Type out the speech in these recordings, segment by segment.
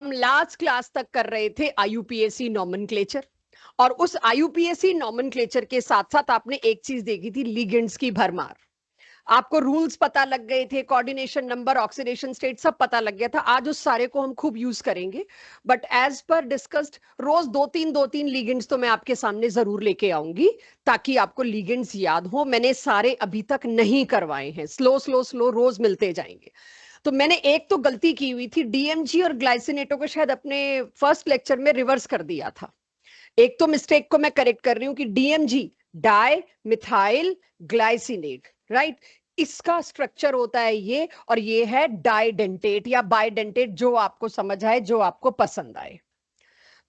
हम last class तक कर रहे थे आईयूपीएसी नॉमेनक्लेचर, और उस आईयूपीएसी नॉमेनक्लेचर के साथ साथ आपने एक चीज देखी थी, लिगेंड्स की भरमार। आपको रूल्स पता लग गए थे, कोऑर्डिनेशन नंबर, ऑक्सीडेशन स्टेट सब पता लग गया था। आज उस सारे को हम खूब यूज करेंगे, बट एज पर डिस्कस्ड रोज दो तीन लिगेंड्स तो मैं आपके सामने जरूर लेके आऊंगी, ताकि आपको लिगेंड्स याद हो। मैंने सारे अभी तक नहीं करवाए हैं, स्लो स्लो स्लो रोज मिलते जाएंगे। तो मैंने एक तो गलती की हुई थी, डीएमजी और ग्लाइसिनेटो को शायद अपने फर्स्ट लेक्चर में रिवर्स कर दिया था। एक तो मिस्टेक को मैं करेक्ट कर रही हूं कि DMG di methyl glycinate, right, इसका स्ट्रक्चर होता है ये, और ये है डाइडेंटेट या बाइडेंटेट, जो आपको समझ आए, जो आपको पसंद आए।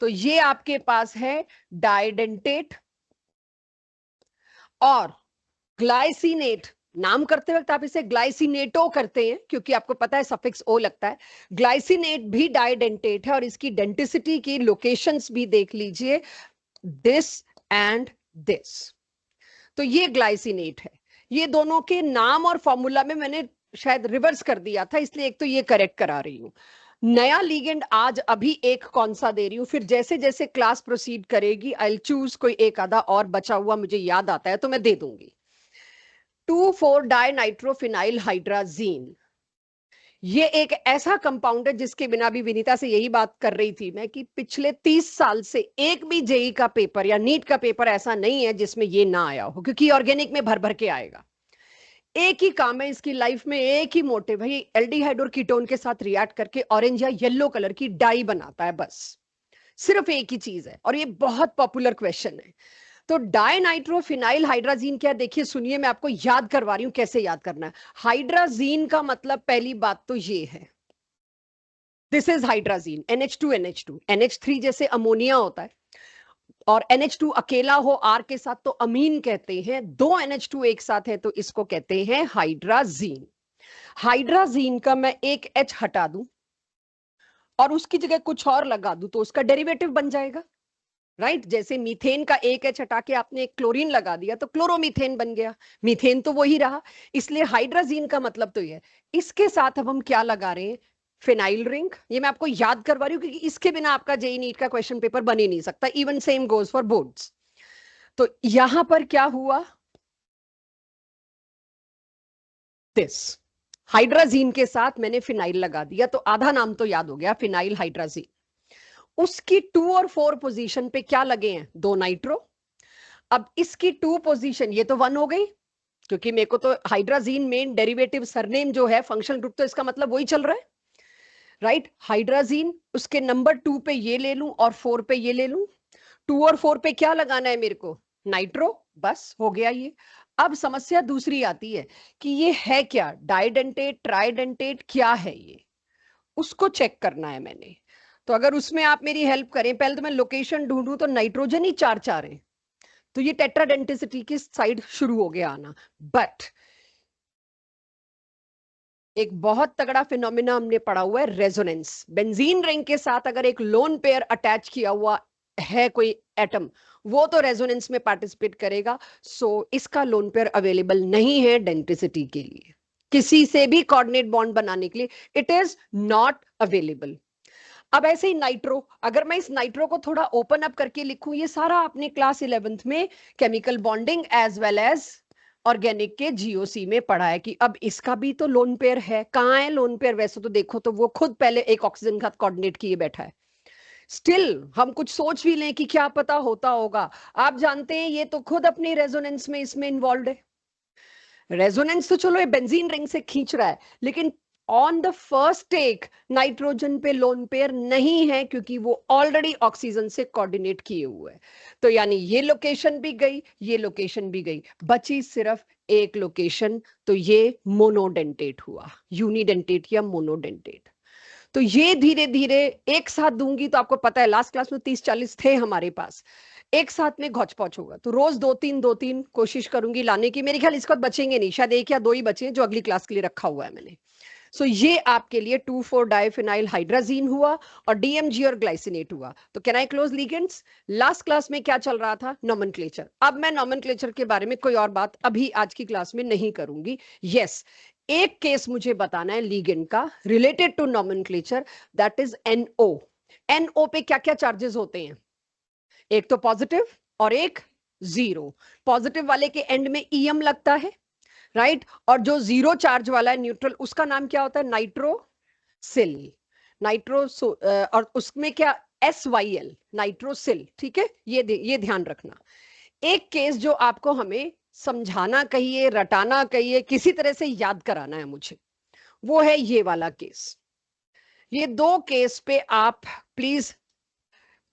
तो ये आपके पास है डाइडेंटेट और ग्लाइसिनेट। नाम करते वक्त आप इसे ग्लाइसिनेटो करते हैं क्योंकि आपको पता है सफिक्स ओ लगता है। ग्लाइसिनेट भी डाइडेंटेट है, और इसकी डेंटिसिटी की लोकेशंस भी देख लीजिए, दिस एंड दिस। तो ये ग्लाइसिनेट है। ये दोनों के नाम और फॉर्मूला में मैंने शायद रिवर्स कर दिया था, इसलिए एक तो ये करेक्ट करा रही हूं। नया लीगेंड आज अभी एक कौन सा दे रही हूं, फिर जैसे जैसे क्लास प्रोसीड करेगी आई चूज कोई एक आधा और बचा हुआ मुझे याद आता है तो मैं दे दूंगी। 2,4-डाइनाइट्रोफिनाइल हाइड्राजीन, ये एक ऐसा कंपाउंड है जिसके बिना भी विनीता से यही बात कर रही थी मैं कि पिछले 30 साल से एक भी जेई का पेपर या नीट का पेपर ऐसा नहीं है जिसमें ये ना आया हो, क्योंकि ऑर्गेनिक में भर भर के आएगा। एक ही काम है इसकी लाइफ में, एक ही मोटिव है, ये एल्डिहाइड और कीटोन के साथ रिएक्ट करके ऑरेंज या येलो कलर की डाई बनाता है, बस सिर्फ एक ही चीज है। और ये बहुत पॉपुलर क्वेश्चन है। तो डाइनाइट्रोफिनाइल हाइड्राजीन क्या, देखिए सुनिए, मैं आपको याद करवा रही हूं कैसे याद करना है। हाइड्राजीन का मतलब पहली बात तो ये है, this is hydrazine, NH2 NH2, NH3 जैसे अमोनिया होता है, और NH2 अकेला हो आर के साथ तो अमीन कहते हैं, दो NH2 एक साथ है तो इसको कहते हैं हाइड्राजीन। हाइड्राजीन का मैं एक H हटा दूं और उसकी जगह कुछ और लगा दूं तो उसका डेरिवेटिव बन जाएगा, राइट। जैसे मीथेन का एक H हटा के आपने एक क्लोरीन लगा दिया तो क्लोरोमीथेन बन गया, मीथेन तो वही रहा। इसलिए हाइड्राजीन का मतलब तो ये है। इसके साथ अब हम क्या लगा रहे हैं, फिनाइल रिंग। ये मैं आपको याद करवा रही हूँ क्योंकि इसके बिना आपका जेई नीट का क्वेश्चन पेपर बन ही नहीं सकता, even same goes for boards. तो यहां पर क्या हुआ, दिस हाइड्राजीन के साथ मैंने फिनाइल लगा दिया तो आधा नाम तो याद हो गया, फिनाइल हाइड्राजीन। उसकी 2 और 4 पोजीशन पे क्या लगे हैं, दो नाइट्रो। अब इसकी 2 पोजीशन, ये तो 1 हो गई क्योंकि मेरे को तो हाइड्राजीन मेन डेरिवेटिव सरनेम जो है फंक्शनल ग्रुप, तो इसका मतलब वही चल रहा है, राइट। हाइड्राजीन, उसके नंबर 2 पे ये ले लूं और 4 पे ये ले लूं। 2 और 4 पे क्या लगाना है मेरे को, नाइट्रो, बस हो गया ये। अब समस्या दूसरी आती है कि ये है क्या, डाइडेंटेट ट्राइडेंटेट क्या है ये, उसको चेक करना है मैंने। तो अगर उसमें आप मेरी हेल्प करें, पहले तो मैं लोकेशन ढूंढूं तो नाइट्रोजन ही चार चार है, तो ये टेट्राडेंटिसिटी की साइड शुरू हो गया आना। बट एक बहुत तगड़ा फिनोमिना हमने पढ़ा हुआ है, रेजोनेंस। बेंजीन रिंग के साथ अगर एक लोन पेयर अटैच किया हुआ है कोई एटम, वो तो रेजोनेंस में पार्टिसिपेट करेगा। सो इसका लोन पेयर अवेलेबल नहीं है डेंटिसिटी के लिए, किसी से भी कोऑर्डिनेट बॉन्ड बनाने के लिए इट इज नॉट अवेलेबल। अब ऐसे ही नाइट्रो, अगर मैं इस नाइट्रो को थोड़ा ओपन अप करके लिखूं, ये सारा आपने क्लास 11th में chemical bonding as well as organic के जीओसी में पढ़ा है कि अब इसका भी तो लोन पेयर है। कहाँ है लोन पेयर, वैसे तो देखो तो वो खुद पहले एक ऑक्सीजन का कोऑर्डिनेट किए बैठा है। स्टिल हम कुछ सोच भी लें कि क्या पता होता होगा, आप जानते हैं ये तो खुद अपनी रेजोनेंस में इसमें इन्वॉल्व है। रेजोनेंस तो चलो ये बेंजीन रिंग से खींच रहा है, लेकिन on the first take nitrogen पे लोन पेयर नहीं है क्योंकि वो ऑलरेडी ऑक्सीजन से कोऑर्डिनेट किए हुए है। तो यानी ये लोकेशन भी गई, ये लोकेशन भी गई, बची सिर्फ एक लोकेशन, तो ये मोनोडेंटेट हुआ, यूनिडेंटेट या मोनोडेंटेट। तो ये धीरे धीरे एक साथ दूंगी तो आपको पता है लास्ट क्लास में 30-40 थे हमारे पास, एक साथ में घौच पौच होगा। तो रोज दो तीन कोशिश करूंगी लाने की, मेरे ख्याल इसको बचेंगे नहीं, शायद एक या दो ही बचे जो अगली क्लास के लिए रखा हुआ है मैंने। सो ये आपके लिए 2,4-डाइफिनाइल हाइड्राजीन हुआ और डीएमजी और ग्लाइसिनेट हुआ। तो can I close ligands. Last class में क्या चल रहा था, नॉमेनक्लेचर। अब मैं नॉमेनक्लेचर के बारे में कोई और बात अभी आज की क्लास में नहीं करूंगी। यस, एक केस मुझे बताना है लिगेंड का related to nomenclature, that is NO। NO पे क्या क्या चार्जेस होते हैं? एक तो पॉजिटिव और एक जीरो। पॉजिटिव वाले के एंड में EM लगता है, राइट? और जो जीरो चार्ज वाला है न्यूट्रल, उसका नाम क्या होता है? नाइट्रोसिल। और उसमें क्या? SYL, nitrosyl. ठीक है, ये ध्यान रखना। एक केस जो आपको हमें समझाना कहिए, रटाना कहिए, किसी तरह से याद कराना है मुझे, वो है ये वाला केस। ये दो केस पे आप प्लीज,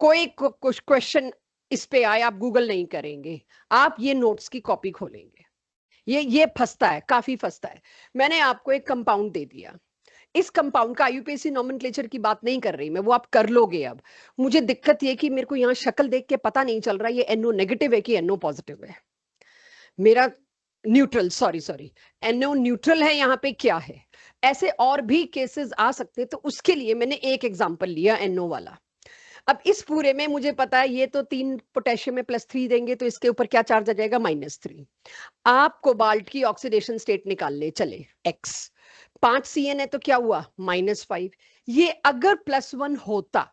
कोई कुछ क्वेश्चन इस पे आए, आप गूगल नहीं करेंगे, आप ये नोट्स की कॉपी खोलेंगे। ये फंसता है, काफी फंसता है। मैंने आपको एक कंपाउंड दे दिया, इस कंपाउंड का IUPAC नॉमेनक्लेचर की बात नहीं कर रही मैं, वो आप कर लोगे। अब मुझे दिक्कत ये कि मेरे को यहाँ शक्ल देख के पता नहीं चल रहा ये NO नेगेटिव है कि NO पॉजिटिव है। मेरा न्यूट्रल, सॉरी, NO न्यूट्रल है, यहाँ पे क्या है? ऐसे और भी केसेस आ सकते, तो उसके लिए मैंने एक एग्जांपल लिया NO वाला। अब इस पूरे में मुझे पता है ये तो 3 पोटेशियम में +3 देंगे, तो इसके ऊपर क्या चार्ज आ जाएगा? -3। आप कोबाल्ट की ऑक्सीडेशन स्टेट निकाल ले चले, X 5 CN है तो क्या हुआ? -5। ये अगर +1 होता,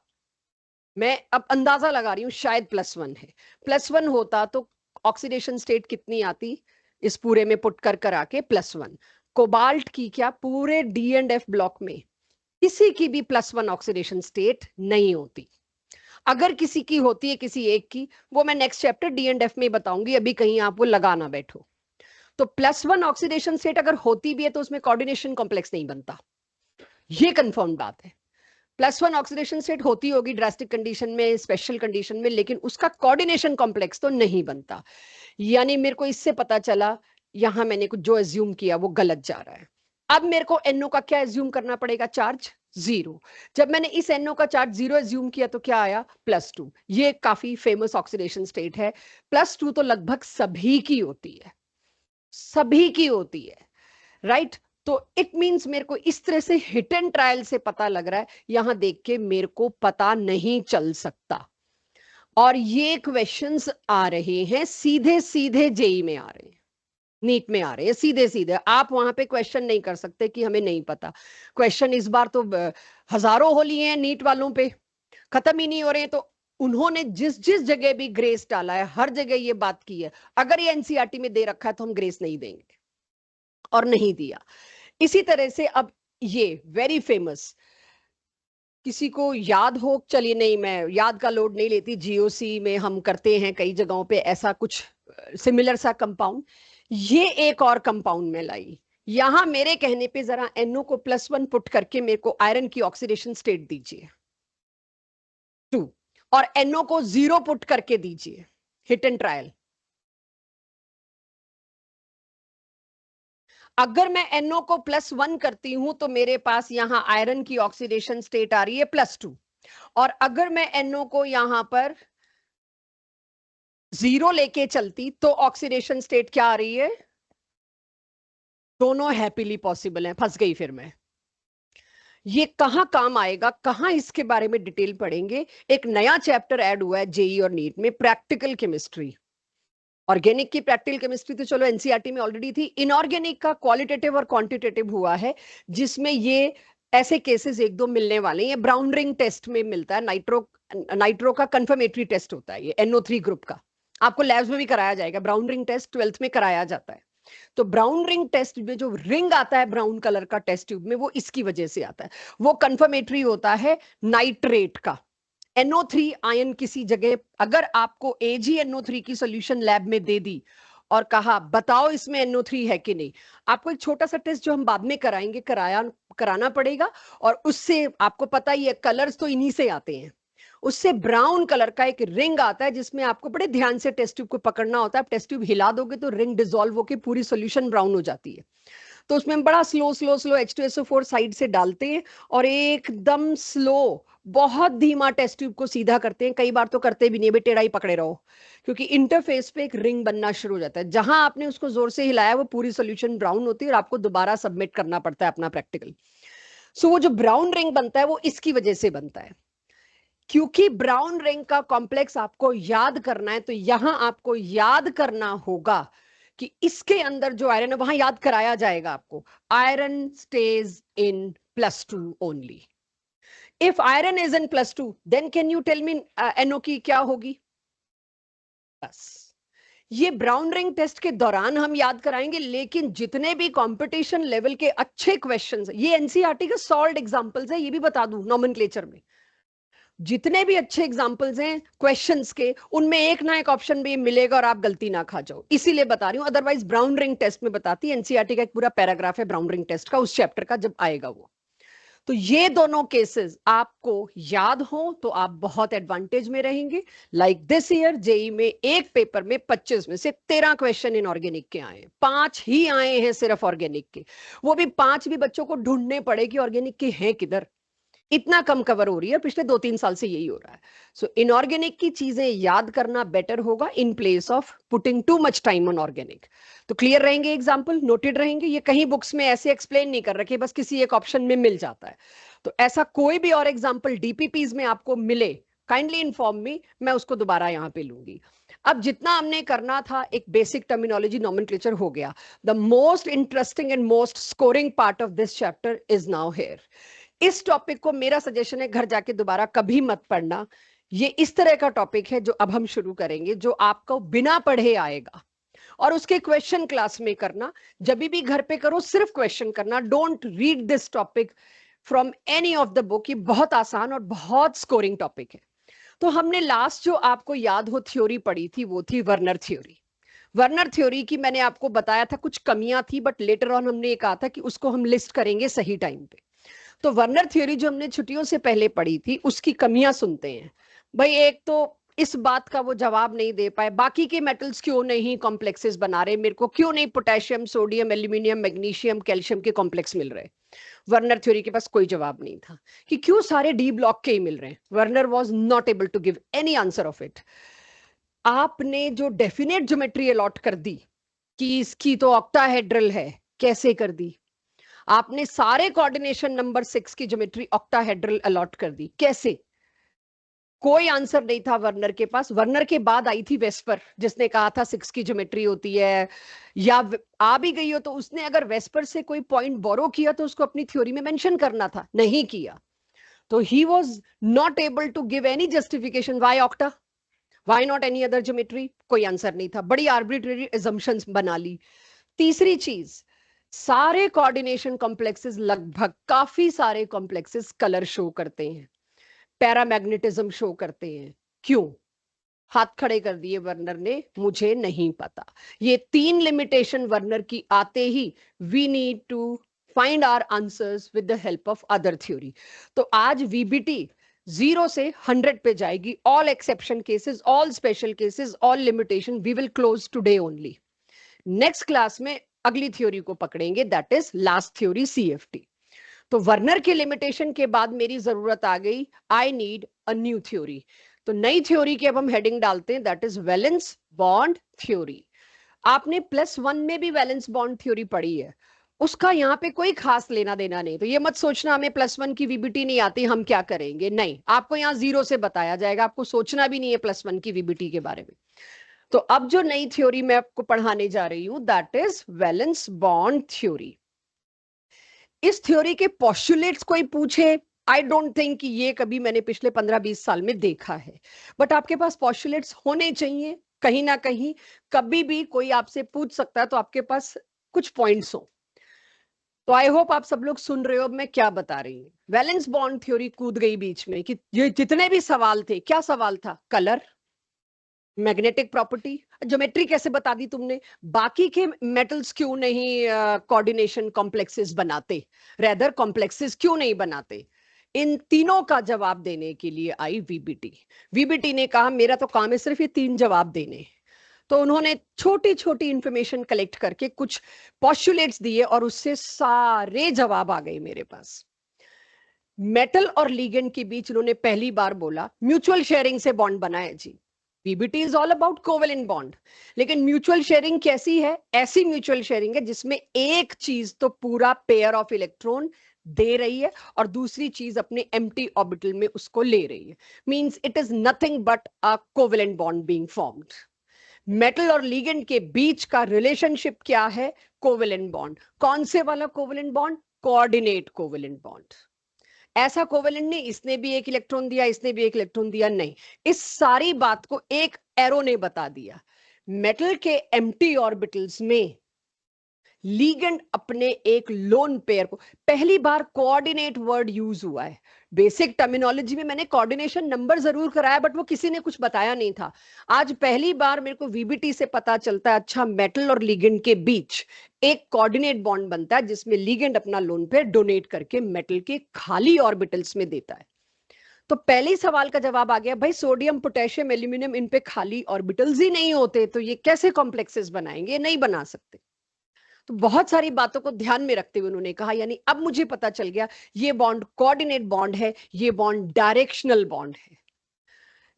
मैं अब अंदाजा लगा रही हूं, शायद +1 है, +1 होता तो ऑक्सीडेशन स्टेट कितनी आती? इस पूरे में पुट कर आके +1। कोबाल्ट की क्या पूरे D&F ब्लॉक में किसी की भी +1 ऑक्सीडेशन स्टेट नहीं होती। अगर किसी की होती है, किसी एक की, वो मैं नेक्स्ट चैप्टर D&F में बताऊंगी, अभी कहीं आप वो लगा ना बैठो। तो +1 ऑक्सीडेशन स्टेट अगर होती भी है तो उसमें कोऑर्डिनेशन कॉम्प्लेक्स नहीं बनता, ये कंफर्म बात है। +1 ऑक्सीडेशन स्टेट होती होगी ड्रास्टिक कंडीशन में, स्पेशल कंडीशन में, लेकिन उसका कोऑर्डिनेशन कॉम्प्लेक्स तो नहीं बनता। यानी मेरे को इससे पता चला यहां मैंने कुछ जो एज्यूम किया वो गलत जा रहा है। अब मेरे को NO का क्या एज्यूम करना पड़ेगा? चार्ज 0। जब मैंने इस NO का चार्ज 0 एज्यूम किया तो क्या आया? +2। ये काफी फेमस ऑक्सीडेशन स्टेट है। +2 तो लगभग सभी की होती है, सभी की होती है, राइट? तो इट मींस मेरे को इस तरह से हिट एंड ट्रायल से पता लग रहा है, यहां देख के मेरे को पता नहीं चल सकता। और ये क्वेश्चंस आ रहे हैं सीधे सीधे जेई में आ रहे हैं, नीट में आ रहे हैं सीधे सीधे। आप वहां पे क्वेश्चन नहीं कर सकते कि हमें नहीं पता। क्वेश्चन इस बार तो हजारों हो लिए हैं नीट वालों पे, खत्म ही नहीं हो रहे। तो उन्होंने जिस जिस जगह भी ग्रेस डाला है, हर जगह ये बात की है, अगर ये NCERT में दे रखा है तो हम ग्रेस नहीं देंगे, और नहीं दिया। इसी तरह से अब ये वेरी फेमस, किसी को याद हो, चलिए नहीं, मैं याद का लोड नहीं लेती, GOC में हम करते हैं कई जगहों पे ऐसा कुछ सिमिलर सा कंपाउंड। ये एक और कंपाउंड में लाई, यहां मेरे कहने पे जरा NO को +1 पुट करके मेरे को आयरन की ऑक्सीडेशन स्टेट दीजिए 2, और NO को 0 पुट करके दीजिए, हिट एंड ट्रायल। अगर मैं NO को +1 करती हूं तो मेरे पास यहां आयरन की ऑक्सीडेशन स्टेट आ रही है +2, और अगर मैं NO को यहां पर 0 लेके चलती तो ऑक्सीडेशन स्टेट क्या आ रही है? दोनों हैप्पीली पॉसिबल है। फंस गई फिर मैं। ये कहां काम आएगा, कहां इसके बारे में डिटेल पढ़ेंगे? एक नया चैप्टर ऐड हुआ है जेई और नीट में, प्रैक्टिकल केमिस्ट्री। ऑर्गेनिक की प्रैक्टिकल केमिस्ट्री तो चलो NCERT में ऑलरेडी थी, इनऑर्गेनिक का क्वालिटेटिव और क्वांटिटेटिव हुआ है, जिसमें ये ऐसे केसेस एक दो मिलने वाले हैं। ब्राउन रिंग टेस्ट में मिलता है, नाइट्रो का कंफर्मेटरी टेस्ट होता है ये NO3 ग्रुप का, आपको लैब्स में भी कराया जाएगा। ब्राउन रिंग टेस्ट 12th में कराया जाता है। तो ब्राउन रिंग टेस्ट में जो रिंग आता है ब्राउन कलर का टेस्ट ट्यूब में, वो इसकी वजह से आता है, वो कंफर्मेटरी होता है नाइट्रेट का। NO3 आयन किसी जगह, अगर आपको AgNO3 की सोल्यूशन लैब में दे दी और कहा बताओ इसमें NO3 है कि नहीं, आपको एक छोटा सा टेस्ट जो हम बाद में कराएंगे कराना पड़ेगा, और उससे आपको पता ही है कलर्स तो इन्हीं से आते हैं। उससे ब्राउन कलर का एक रिंग आता है, जिसमें आपको बड़े ध्यान से टेस्ट ट्यूब को पकड़ना होता है। टेस्ट ट्यूब हिला दोगे तो रिंग डिसॉल्व होकर पूरी सोल्यूशन ब्राउन हो जाती है। तो उसमें बड़ा slow slow slow H2SO4 side से डालते हैं, और एकदम स्लो, बहुत धीमा टेस्ट ट्यूब को सीधा करते हैं। कई बार तो करते भी नहीं, बे टेढ़ा ही पकड़े रहो, क्योंकि इंटरफेस पे एक रिंग बनना शुरू हो जाता है। जहां आपने उसको जोर से हिलाया वो पूरी सोल्यूशन ब्राउन होती है, और आपको दोबारा सबमिट करना पड़ता है अपना प्रैक्टिकल। सो वो जो ब्राउन रिंग बनता है वो इसकी वजह से बनता है। क्योंकि ब्राउन रिंग का कॉम्प्लेक्स आपको याद करना है, तो यहां आपको याद करना होगा कि इसके अंदर जो आयरन है वहां याद कराया जाएगा आपको, iron stage in +2 only. If iron is in +2 then can you tell me NO की क्या होगी? बस ये ब्राउन रिंग टेस्ट के दौरान हम याद कराएंगे, लेकिन जितने भी कंपटीशन लेवल के अच्छे क्वेश्चंस, ये एनसीईआरटी के सॉल्व एग्जांपल्स है, ये भी बता दूं नॉमेनक्लेचर में जितने भी अच्छे एग्जांपल्स हैं क्वेश्चंस के, उनमें एक ना एक ऑप्शन में मिलेगा और आप गलती ना खा जाओ, इसीलिए बता रही हूं। अदरवाइज ब्राउन रिंग टेस्ट में बताती है, एनसीईआरटी का एक पूरा पैराग्राफ है ब्राउन रिंग टेस्ट का, उस चैप्टर का जब आएगा वो। तो ये दोनों केसेस आपको याद हो तो आप बहुत एडवांटेज में रहेंगे। लाइक दिस ईयर जेई में एक पेपर में 25 में से 13 क्वेश्चन इनऑर्गेनिक के आए हैं, 5 ही आए हैं सिर्फ ऑर्गेनिक के, वो भी 5 भी बच्चों को ढूंढने पड़े कि ऑर्गेनिक के हैं किधर, इतना कम कवर हो रही है, पिछले 2-3 साल से यही हो रहा है। सो इनऑर्गेनिक की चीजें याद करना बेटर होगा in place of putting too much time on organic. तो क्लियर रहेंगे, एग्जांपल नोटेड रहेंगे, ये कहीं बुक्स में ऐसे एक्सप्लेन नहीं कर रखे, बस किसी एक ऑप्शन में मिल जाता है। तो ऐसा कोई भी और एग्जांपल डीपीपीज में आपको मिले, काइंडली इन्फॉर्म मी, मैं उसको दोबारा यहां पे लूंगी। अब जितना हमने करना था, एक बेसिक टर्मिनोलॉजी नॉमेनक्लेचर हो गया। The most interesting and most scoring part of this chapter is now here. इस टॉपिक को मेरा सजेशन है घर जाके दोबारा कभी मत पढ़ना। ये इस तरह का टॉपिक है जो अब हम शुरू करेंगे, जो आपको बिना पढ़े आएगा, और उसके क्वेश्चन क्लास में करना। जब भी घर पे करो सिर्फ क्वेश्चन करना, don't read this topic from any of the book. ये बहुत आसान और बहुत स्कोरिंग टॉपिक है। तो हमने लास्ट जो आपको याद हो थ्योरी पढ़ी थी, वो थी वर्नर थ्योरी। वर्नर थ्योरी की मैंने आपको बताया था कुछ कमियां थी, बट लेटर ऑन हमने ये कहा था कि उसको हम लिस्ट करेंगे सही टाइम पे। तो वर्नर थ्योरी जो हमने छुट्टियों से पहले पढ़ी थी, उसकी कमियां सुनते हैं। भाई एक तो इस बात का वो जवाब नहीं दे पाए, बाकी के मेटल्स क्यों नहीं कॉम्प्लेक्सेस बना रहे मेरे को, क्यों नहीं potassium, sodium, aluminium, magnesium, calcium के कॉम्प्लेक्स मिल रहे। वर्नर थ्योरी के पास कोई जवाब नहीं था कि क्यों सारे डी ब्लॉक के ही मिल रहे हैं। Werner was not able to give any answer of it. आपने जो डेफिनेट ज्योमेट्री अलॉट कर दी कि इसकी तो ऑक्टाहेड्रल है, कैसे कर दी? आपने सारे कोऑर्डिनेशन नंबर 6 की ज्योमेट्री ऑक्टाहेड्रल अलॉट कर दी, कैसे? कोई आंसर नहीं था वर्नर के पास। वर्नर के बाद आई थी वेस्पर, जिसने कहा था 6 की ज्योमेट्री होती है, या आ भी गई हो तो उसने अगर वेस्पर से कोई पॉइंट बोरो किया तो उसको अपनी थ्योरी में मेंशन करना था, नहीं किया। तो he was not able to give any justification why octa, why not any other geometry, कोई आंसर नहीं था। बड़ी आर्बिट्रेरी assumptions बना ली। तीसरी चीज, सारे कोऑर्डिनेशन कॉम्प्लेक्सेस, लगभग काफी सारे कॉम्प्लेक्सेस कलर शो करते हैं, पैरामैग्नेटिज्म शो करते हैं। क्यों? हाथ खड़े कर दिए वर्नर ने, मुझे नहीं पता। ये 3 लिमिटेशन वर्नर की आते ही we need to find our answers with the help of other theory. तो आज वीबीटी 0 से 100 पे जाएगी। All exception cases, all special cases, all limitation we will close today only. Next class में अगली थ्योरी को पकड़ेंगे, that is last theory CFT। तो वर्नर के लिमिटेशन के बाद मेरी जरूरत आ गई, I need a new theory. तो नई थ्योरी की अब हम हेडिंग डालते हैं, that is valence bond theory. आपने +1 में भी वैलेंस बॉन्ड थ्योरी पढ़ी है, उसका यहाँ पे कोई खास लेना देना नहीं। तो ये मत सोचना हमें +1 की वीबीटी नहीं आती हम क्या करेंगे, नहीं, आपको यहाँ 0 से बताया जाएगा, आपको सोचना भी नहीं है +1 की वीबीटी के बारे में। तो अब जो नई थ्योरी मैं आपको पढ़ाने जा रही हूं, that is valence bond theory. इस थ्योरी के पोस्टुलेट्स कोई पूछे, आई डोंट थिंक कि ये कभी मैंने पिछले 15-20 साल में देखा है, बट आपके पास पोस्टुलेट्स होने चाहिए कहीं ना कहीं। कभी भी कोई आपसे पूछ सकता है, तो आपके पास कुछ पॉइंट्स हो। तो आई होप आप सब लोग सुन रहे हो मैं क्या बता रही हूँ। वैलेंस बॉन्ड थ्योरी कूद गई बीच में कि ये जितने भी सवाल थे, क्या सवाल था? कलर, मैग्नेटिक प्रॉपर्टी, ज्योमेट्री कैसे बता दी तुमने, बाकी के मेटल्स क्यों नहीं कोऑर्डिनेशन कॉम्प्लेक्सेस बनाते, रेदर कॉम्प्लेक्सेस क्यों नहीं बनाते। इन तीनों का जवाब देने के लिए आई वीबीटी। वीबीटी ने कहा मेरा तो काम है सिर्फ ये 3 जवाब देने। तो उन्होंने छोटी छोटी इंफॉर्मेशन कलेक्ट करके कुछ पोस्टुलेट्स दिए और उससे सारे जवाब आ गए मेरे पास। मेटल और लिगेंड के बीच उन्होंने पहली बार बोला म्यूचुअल शेयरिंग से बॉन्ड बना है जी। PBT is all about covalent bond, लेकिन म्यूचुअल शेयरिंग कैसी है? ऐसी म्यूचुअल शेयरिंग है जिसमें एक चीज तो पूरा पेयर ऑफ इलेक्ट्रॉन दे रही है और दूसरी चीज अपने एम्प्टी ऑर्बिटल में उसको ले रही है। Means it is nothing but a covalent bond being formed. Metal और लिगेंड के बीच का रिलेशनशिप क्या है? Covalent bond. कौन से वाला covalent bond? Coordinate covalent bond. ऐसा कोवेलेंट नहीं इसने भी एक इलेक्ट्रॉन दिया, इसने भी एक इलेक्ट्रॉन दिया, नहीं। इस सारी बात को एक एरो ने बता दिया। मेटल के एम्प्टी ऑर्बिटल्स में लीगेंड अपने एक लोन पेयर को, पहली बार कोऑर्डिनेट वर्ड यूज हुआ है। बेसिक टर्मिनोलॉजी में मैंने कोऑर्डिनेशन नंबर जरूर कराया, बट वो किसी ने कुछ बताया नहीं था। आज पहली बार मेरे को वीबीटी से पता चलता है, अच्छा मेटल और लीगेंड के बीच एक कोऑर्डिनेट बॉन्ड बनता है जिसमें लीगेंड अपना लोन पेयर डोनेट करके मेटल के खाली ऑर्बिटल्स में देता है। तो पहले सवाल का जवाब आ गया, भाई सोडियम पोटेशियम एल्यूमिनियम इन पे खाली ऑर्बिटल्स ही नहीं होते, तो ये कैसे कॉम्प्लेक्सेस बनाएंगे? नहीं बना सकते। तो बहुत सारी बातों को ध्यान में रखते हुए उन्होंने कहा, यानी अब मुझे पता चल गया ये बॉन्ड कोऑर्डिनेट बॉन्ड है, ये बॉन्ड डायरेक्शनल बॉन्ड है।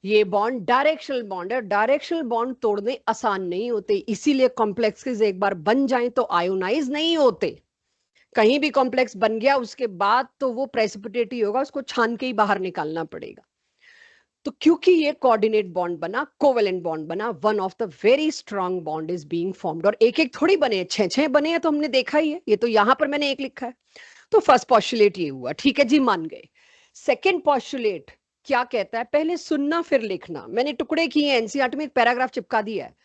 ये बॉन्ड डायरेक्शनल बॉन्ड है। डायरेक्शनल बॉन्ड तोड़ने आसान नहीं होते, इसीलिए कॉम्प्लेक्सेस एक बार बन जाएं तो आयोनाइज नहीं होते। कहीं भी कॉम्प्लेक्स बन गया उसके बाद तो वो प्रेसिपिटेट ही होगा, उसको छान के ही बाहर निकालना पड़ेगा। तो क्योंकि ये कोऑर्डिनेट बॉन्ड बना, कोवेलेंट बॉन्ड बना, one of the very strong bond is being formed. और एक एक थोड़ी बने, छह छह बने हैं तो हमने देखा ही है, ये तो यहां पर मैंने एक लिखा है। तो फर्स्ट पॉस्टुलेट ये हुआ, ठीक है जी, मान गए। सेकेंड पॉस्टुलेट क्या कहता है? पहले सुनना फिर लिखना, मैंने टुकड़े किए हैं, एनसीईआरटी में एक पैराग्राफ चिपका दिया है।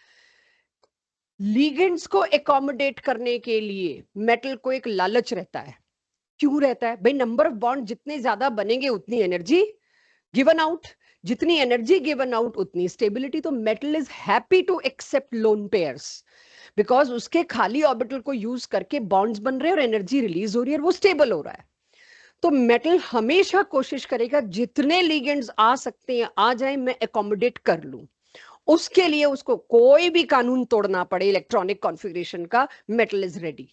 लिगेंड्स को एकोमोडेट करने के लिए मेटल को एक लालच रहता है। क्यों रहता है? भाई नंबर ऑफ बॉन्ड जितने ज्यादा बनेंगे उतनी एनर्जी गिवन आउट, जितनी एनर्जी गिवन आउट उतनी स्टेबिलिटी। तो metal is happy to accept lone pairs because उसके खाली ऑर्बिटल को यूज करके बॉन्ड्स बन रहे हैं और एनर्जी रिलीज हो रही है और वो स्टेबल हो रहा है। तो मेटल हमेशा कोशिश करेगा जितने लिगेंड्स आ सकते हैं आ जाए, मैं एकोमोडेट कर लूं। उसके लिए उसको कोई भी कानून तोड़ना पड़े इलेक्ट्रॉनिक कॉन्फ़िगरेशन का, मेटल इज रेडी।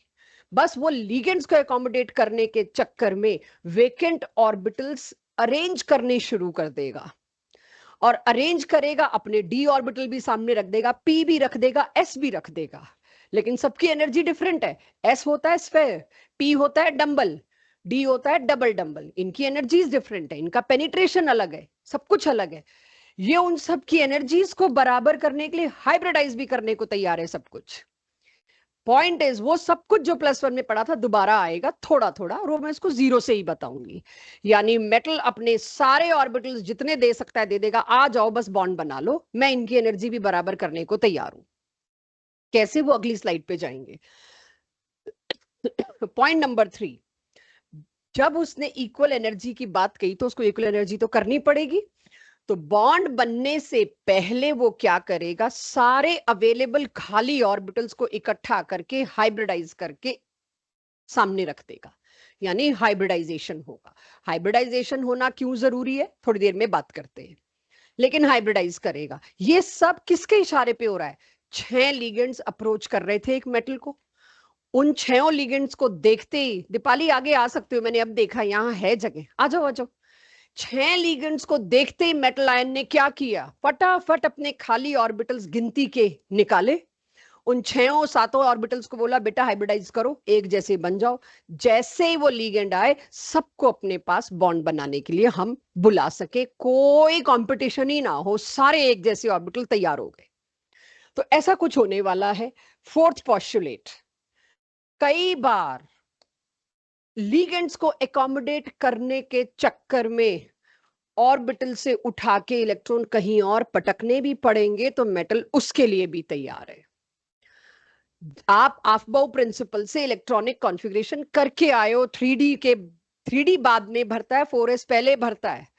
बस वो लिगेंड्स को एकोमोडेट करने के चक्कर में वेकेंट ऑर्बिटल्स अरेंज करने शुरू कर देगा, और अरेंज करेगा, अपने डी ऑर्बिटल भी सामने रख देगा, पी भी रख देगा, एस भी रख देगा। लेकिन सबकी एनर्जी डिफरेंट है। एस होता है स्फेयर, पी होता है डंबल, डी होता है डबल डंबल। इनकी एनर्जीज डिफरेंट है, इनका पेनिट्रेशन अलग है, सब कुछ अलग है। ये उन सब की एनर्जीज को बराबर करने के लिए हाइब्रिडाइज भी करने को तैयार है सब कुछ। पॉइंट इज वो सब कुछ जो +1 में पढ़ा था दोबारा आएगा थोड़ा थोड़ा, और वो मैं इसको जीरो से ही बताऊंगी। यानी मेटल अपने सारे ऑर्बिटल्स जितने दे सकता है दे देगा, आ जाओ बस बॉन्ड बना लो, मैं इनकी एनर्जी भी बराबर करने को तैयार हूं। कैसे? वो अगली स्लाइड पे जाएंगे। पॉइंट नंबर 3, जब उसने इक्वल एनर्जी की बात कही तो उसको इक्वल एनर्जी तो करनी पड़ेगी। तो बॉन्ड बनने से पहले वो क्या करेगा? सारे अवेलेबल खाली ऑर्बिटल्स को इकट्ठा करके हाइब्रिडाइज करके सामने रख देगा, यानी हाइब्रिडाइजेशन होगा। हाइब्रिडाइजेशन होना क्यों जरूरी है थोड़ी देर में बात करते हैं, लेकिन हाइब्रिडाइज करेगा। ये सब किसके इशारे पे हो रहा है? 6 लिगेंड्स अप्रोच कर रहे थे एक मेटल को। उन 6 लिगेंड्स को देखते ही, दीपाली आगे आ सकते हो, मैंने अब देखा यहाँ है जगह, आ जाओ आ जाओ। 6 लिगेंड्स को देखते ही मेटल आयन ने क्या किया? फटाफट अपने खाली ऑर्बिटल्स गिनती के निकाले, उन 6 ऑर्बिटल्स को बोला बेटा हाइब्रिडाइज करो, एक जैसे बन जाओ। जैसे ही वो लिगेंड आए सबको अपने पास बॉन्ड बनाने के लिए हम बुला सके, कोई कंपटीशन ही ना हो, सारे एक जैसे ऑर्बिटल तैयार हो गए। तो ऐसा कुछ होने वाला है। फोर्थ पॉस्टुलेट, कई बार लिगेंड्स को एकोमोडेट करने के चक्कर में ऑर्बिटल से उठा के इलेक्ट्रॉन कहीं और पटकने भी पड़ेंगे, तो मेटल उसके लिए भी तैयार है। आप आफ्बाउ प्रिंसिपल से इलेक्ट्रॉनिक कॉन्फ़िगरेशन करके आए हो, 3D बाद में भरता है, 4s पहले भरता है।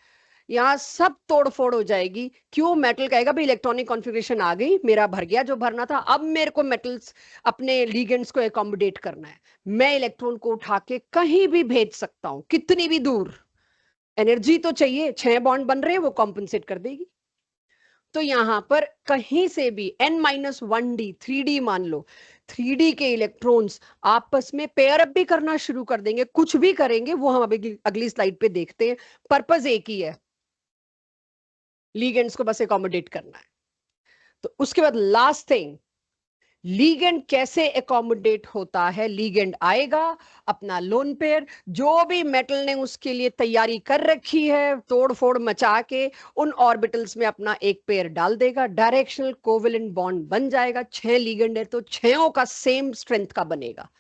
यहाँ सब तोड़ फोड़ हो जाएगी। क्यों? मेटल कहेगा भाई इलेक्ट्रॉनिक कॉन्फ़िगरेशन आ गई, मेरा भर गया जो भरना था, अब मेरे को मेटल्स अपने लिगेंड्स को एकोमोडेट करना है। मैं इलेक्ट्रॉन को उठा के कहीं भी भेज सकता हूं, कितनी भी दूर। एनर्जी तो चाहिए, 6 बॉन्ड बन रहे हैं, वो कॉम्पनसेट कर देगी। तो यहां पर कहीं से भी n-1d 3D मान लो, 3D के इलेक्ट्रॉन्स आपस में पेयर अप भी करना शुरू कर देंगे, कुछ भी करेंगे, वो हम अभी अगली स्लाइड पे देखते हैं। पर्पस एक ही है, लिगेंड्स को बस एकोमोडेट करना है। तो उसके बाद लास्ट थिंग, लीगेंड कैसे एकोमोडेट होता है? लीगेंड आएगा, अपना लोन पेयर, जो भी मेटल ने उसके लिए तैयारी कर रखी है तोड़ फोड़ मचा के, उन ऑर्बिटल्स में अपना एक पेयर डाल देगा, डायरेक्शनल कोवेलेंट बॉन्ड बन जाएगा। 6 लीगेंड है तो 6 का सेम स्ट्रेंथ का बनेगा,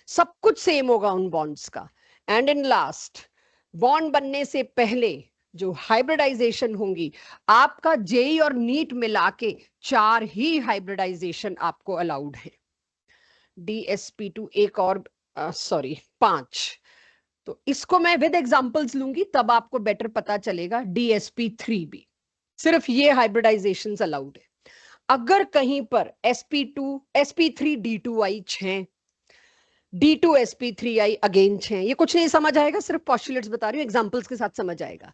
सब कुछ सेम होगा उन बॉन्ड्स का। एंड इन लास्ट, बॉन्ड बनने से पहले जो हाइब्रिडाइजेशन होंगी, आपका जेई और नीट मिला के 4 ही हाइब्रिडाइजेशन आपको अलाउड है। DsP2 एक और, सॉरी 5। तो इसको मैं विद एग्जांपल्स लूंगी तब आपको बेटर पता चलेगा। DsP3 भी, सिर्फ ये हाइब्रिडाइजेशन अलाउड है। अगर कहीं पर sp3d2i 6, D2sp3i अगेन 6, ये कुछ नहीं समझ आएगा, सिर्फ पॉस्टुलेट्स बता रही हूँ, एग्जांपल्स के साथ समझ आएगा।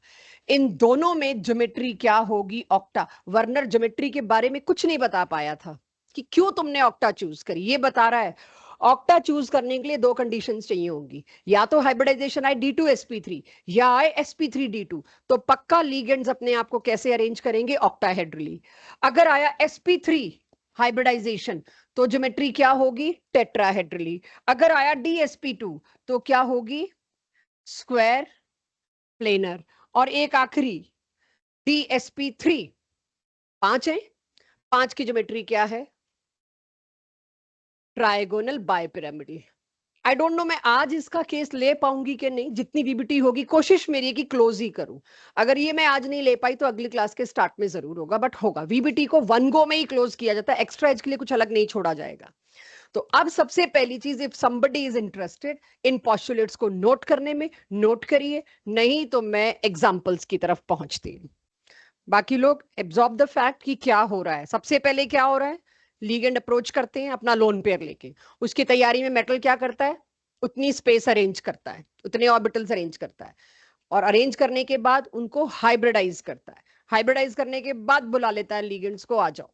इन दोनों में ज्योमेट्री क्या होगी? ऑक्टा। वर्नर ज्योमेट्री के बारे में कुछ नहीं बता पाया था कि क्यों तुमने ऑक्टा चूज करी, ये बता रहा है। ऑक्टा चूज करने के लिए 2 कंडीशंस चाहिए होंगी, या तो हाइब्रिडाइजेशन आए D2sp3 या आए sp3d2, तो पक्का लीगेंड्स अपने आप को कैसे अरेंज करेंगे? ऑक्टाहेड्रली। अगर आया sp3 हाइब्रिडाइजेशन तो ज्योमेट्री क्या होगी? टेट्राहेड्रली। अगर आया DsP2 तो क्या होगी? Square planar. और एक आखिरी DsP3, 5 है, 5 की ज्योमेट्री क्या है? Trigonal bipyramidal. I don't know मैं आज इसका केस ले पाऊंगी कि नहीं, जितनी वीबीटी होगी कोशिश मेरी है कि क्लोज ही करूं। अगर ये मैं आज नहीं ले पाई तो अगली क्लास के स्टार्ट में जरूर होगा, बट होगा। वीबीटी को 1 गो में ही क्लोज किया जाता है, एक्स्ट्रा एज के लिए कुछ अलग नहीं छोड़ा जाएगा। तो अब सबसे पहली चीज, if somebody is interested in postulates को नोट करने में, नोट करिए, नहीं तो मैं एग्जांपल्स की तरफ पहुंचती हूँ। बाकी लोग एब्जॉर्ब द फैक्ट कि क्या हो रहा है। सबसे पहले क्या हो रहा है? लीगेंड अप्रोच करते हैं अपना लोन पेयर लेके, उसकी तैयारी में मेटल क्या करता है? उतनी स्पेस अरेंज करता है, उतने ऑर्बिटल्स अरेंज करता है, और अरेंज करने के बाद उनको हाइब्रिडाइज करता है। हाइब्रिडाइज करने के बाद बुला लेता है लीगेंड्स को, आ जाओ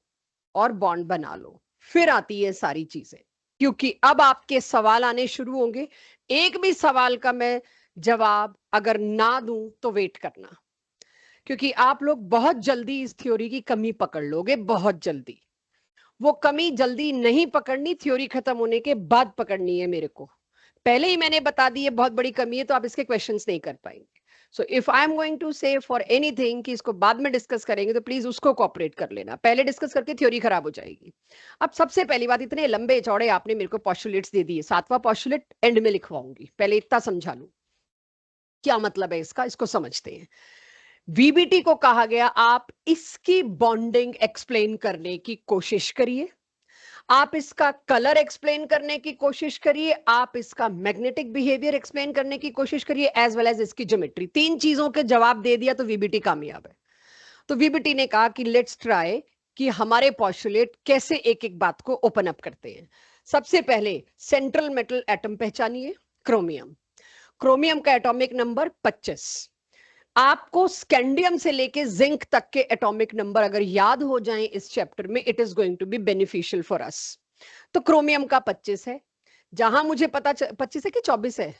और बॉन्ड बना लो। फिर आती है सारी चीजें, क्योंकि अब आपके सवाल आने शुरू होंगे। एक भी सवाल का मैं जवाब अगर ना दूं तो वेट करना, क्योंकि आप लोग बहुत जल्दी इस थ्योरी की कमी पकड़ लोगे, बहुत जल्दी। वो कमी जल्दी नहीं पकड़नी, थ्योरी खत्म होने के बाद पकड़नी है मेरे को। पहले ही मैंने बता दी है बहुत बड़ी कमी है, तो आप इसके क्वेश्चंस नहीं कर पाएंगे। So if I am going to say for anything कि इसको बाद में डिस्कस करेंगे, तो प्लीज उसको कोऑपरेट कर लेना, पहले डिस्कस करके थ्योरी खराब हो जाएगी। अब सबसे पहली बात, इतने लंबे चौड़े आपने मेरे को पॉस्टुलेट्स दे दिए, 7वां पॉस्टुलेट एंड में लिखवाऊंगी, पहले इतना समझा लूं क्या मतलब है इसका, इसको समझते हैं। वीबीटी को कहा गया आप इसकी बॉन्डिंग एक्सप्लेन करने की कोशिश करिए, आप इसका कलर एक्सप्लेन करने की कोशिश करिए, आप इसका मैग्नेटिक बिहेवियर एक्सप्लेन करने की कोशिश करिए, एज वेल एज इसकी ज्योमेट्री। 3 चीजों के जवाब दे दिया तो वीबीटी कामयाब है। तो वीबीटी ने कहा कि लेट्स ट्राई कि हमारे पॉस्टुलेट कैसे एक एक बात को ओपन अप करते हैं। सबसे पहले सेंट्रल मेटल एटम पहचानिए, क्रोमियम। क्रोमियम का एटॉमिक नंबर 25। आपको स्कैंडियम से लेके जिंक तक के एटॉमिक नंबर अगर याद हो जाएं इस चैप्टर में, it is going to be beneficial for us. तो क्रोमियम का 25 है, जहां मुझे पता 25 है कि 24 है?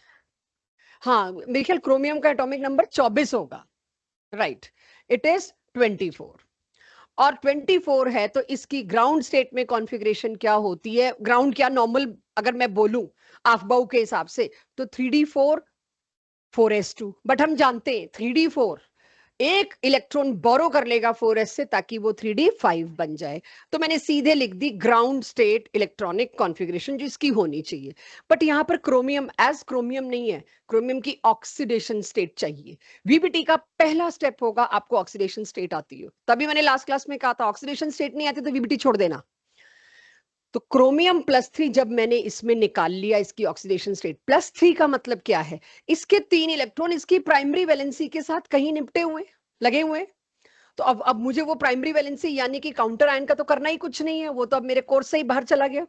हाँ, मेरे ख्याल क्रोमियम का एटॉमिक नंबर 24 होगा, राइट। It is 24। और 24 है तो इसकी ग्राउंड स्टेट में कॉन्फ़िगरेशन क्या होती है? ग्राउंड क्या, नॉर्मल अगर मैं बोलूं आफ्बाउ के हिसाब से, तो 3d4 4s2। बट हम जानते हैं 3d4 एक इलेक्ट्रॉन बोरो कर लेगा 4s से, ताकि वो 3d5 बन जाए। तो मैंने सीधे लिख दी ग्राउंड स्टेट इलेक्ट्रॉनिक कॉन्फ़िगरेशन जो इसकी होनी चाहिए। बट यहां पर क्रोमियम एज क्रोमियम नहीं है, क्रोमियम की ऑक्सीडेशन स्टेट चाहिए। वीबीटी का पहला स्टेप होगा आपको ऑक्सीडेशन स्टेट आती हो, तभी मैंने लास्ट क्लास में कहा था ऑक्सीडेशन स्टेट नहीं आती तो वीबीटी छोड़ देना। तो क्रोमियम +3 जब मैंने इसमें निकाल लिया, इसकी ऑक्सीडेशन स्टेट +3 का मतलब क्या है? इसके 3 इलेक्ट्रॉन इसकी प्राइमरी वैलेंसी के साथ कहीं निपटे हुए, लगे हुए। तो अब मुझे वो प्राइमरी वैलेंसी यानी कि काउंटर आयन का तो करना ही कुछ नहीं है, वो तो अब मेरे कोर्स से ही बाहर चला गया।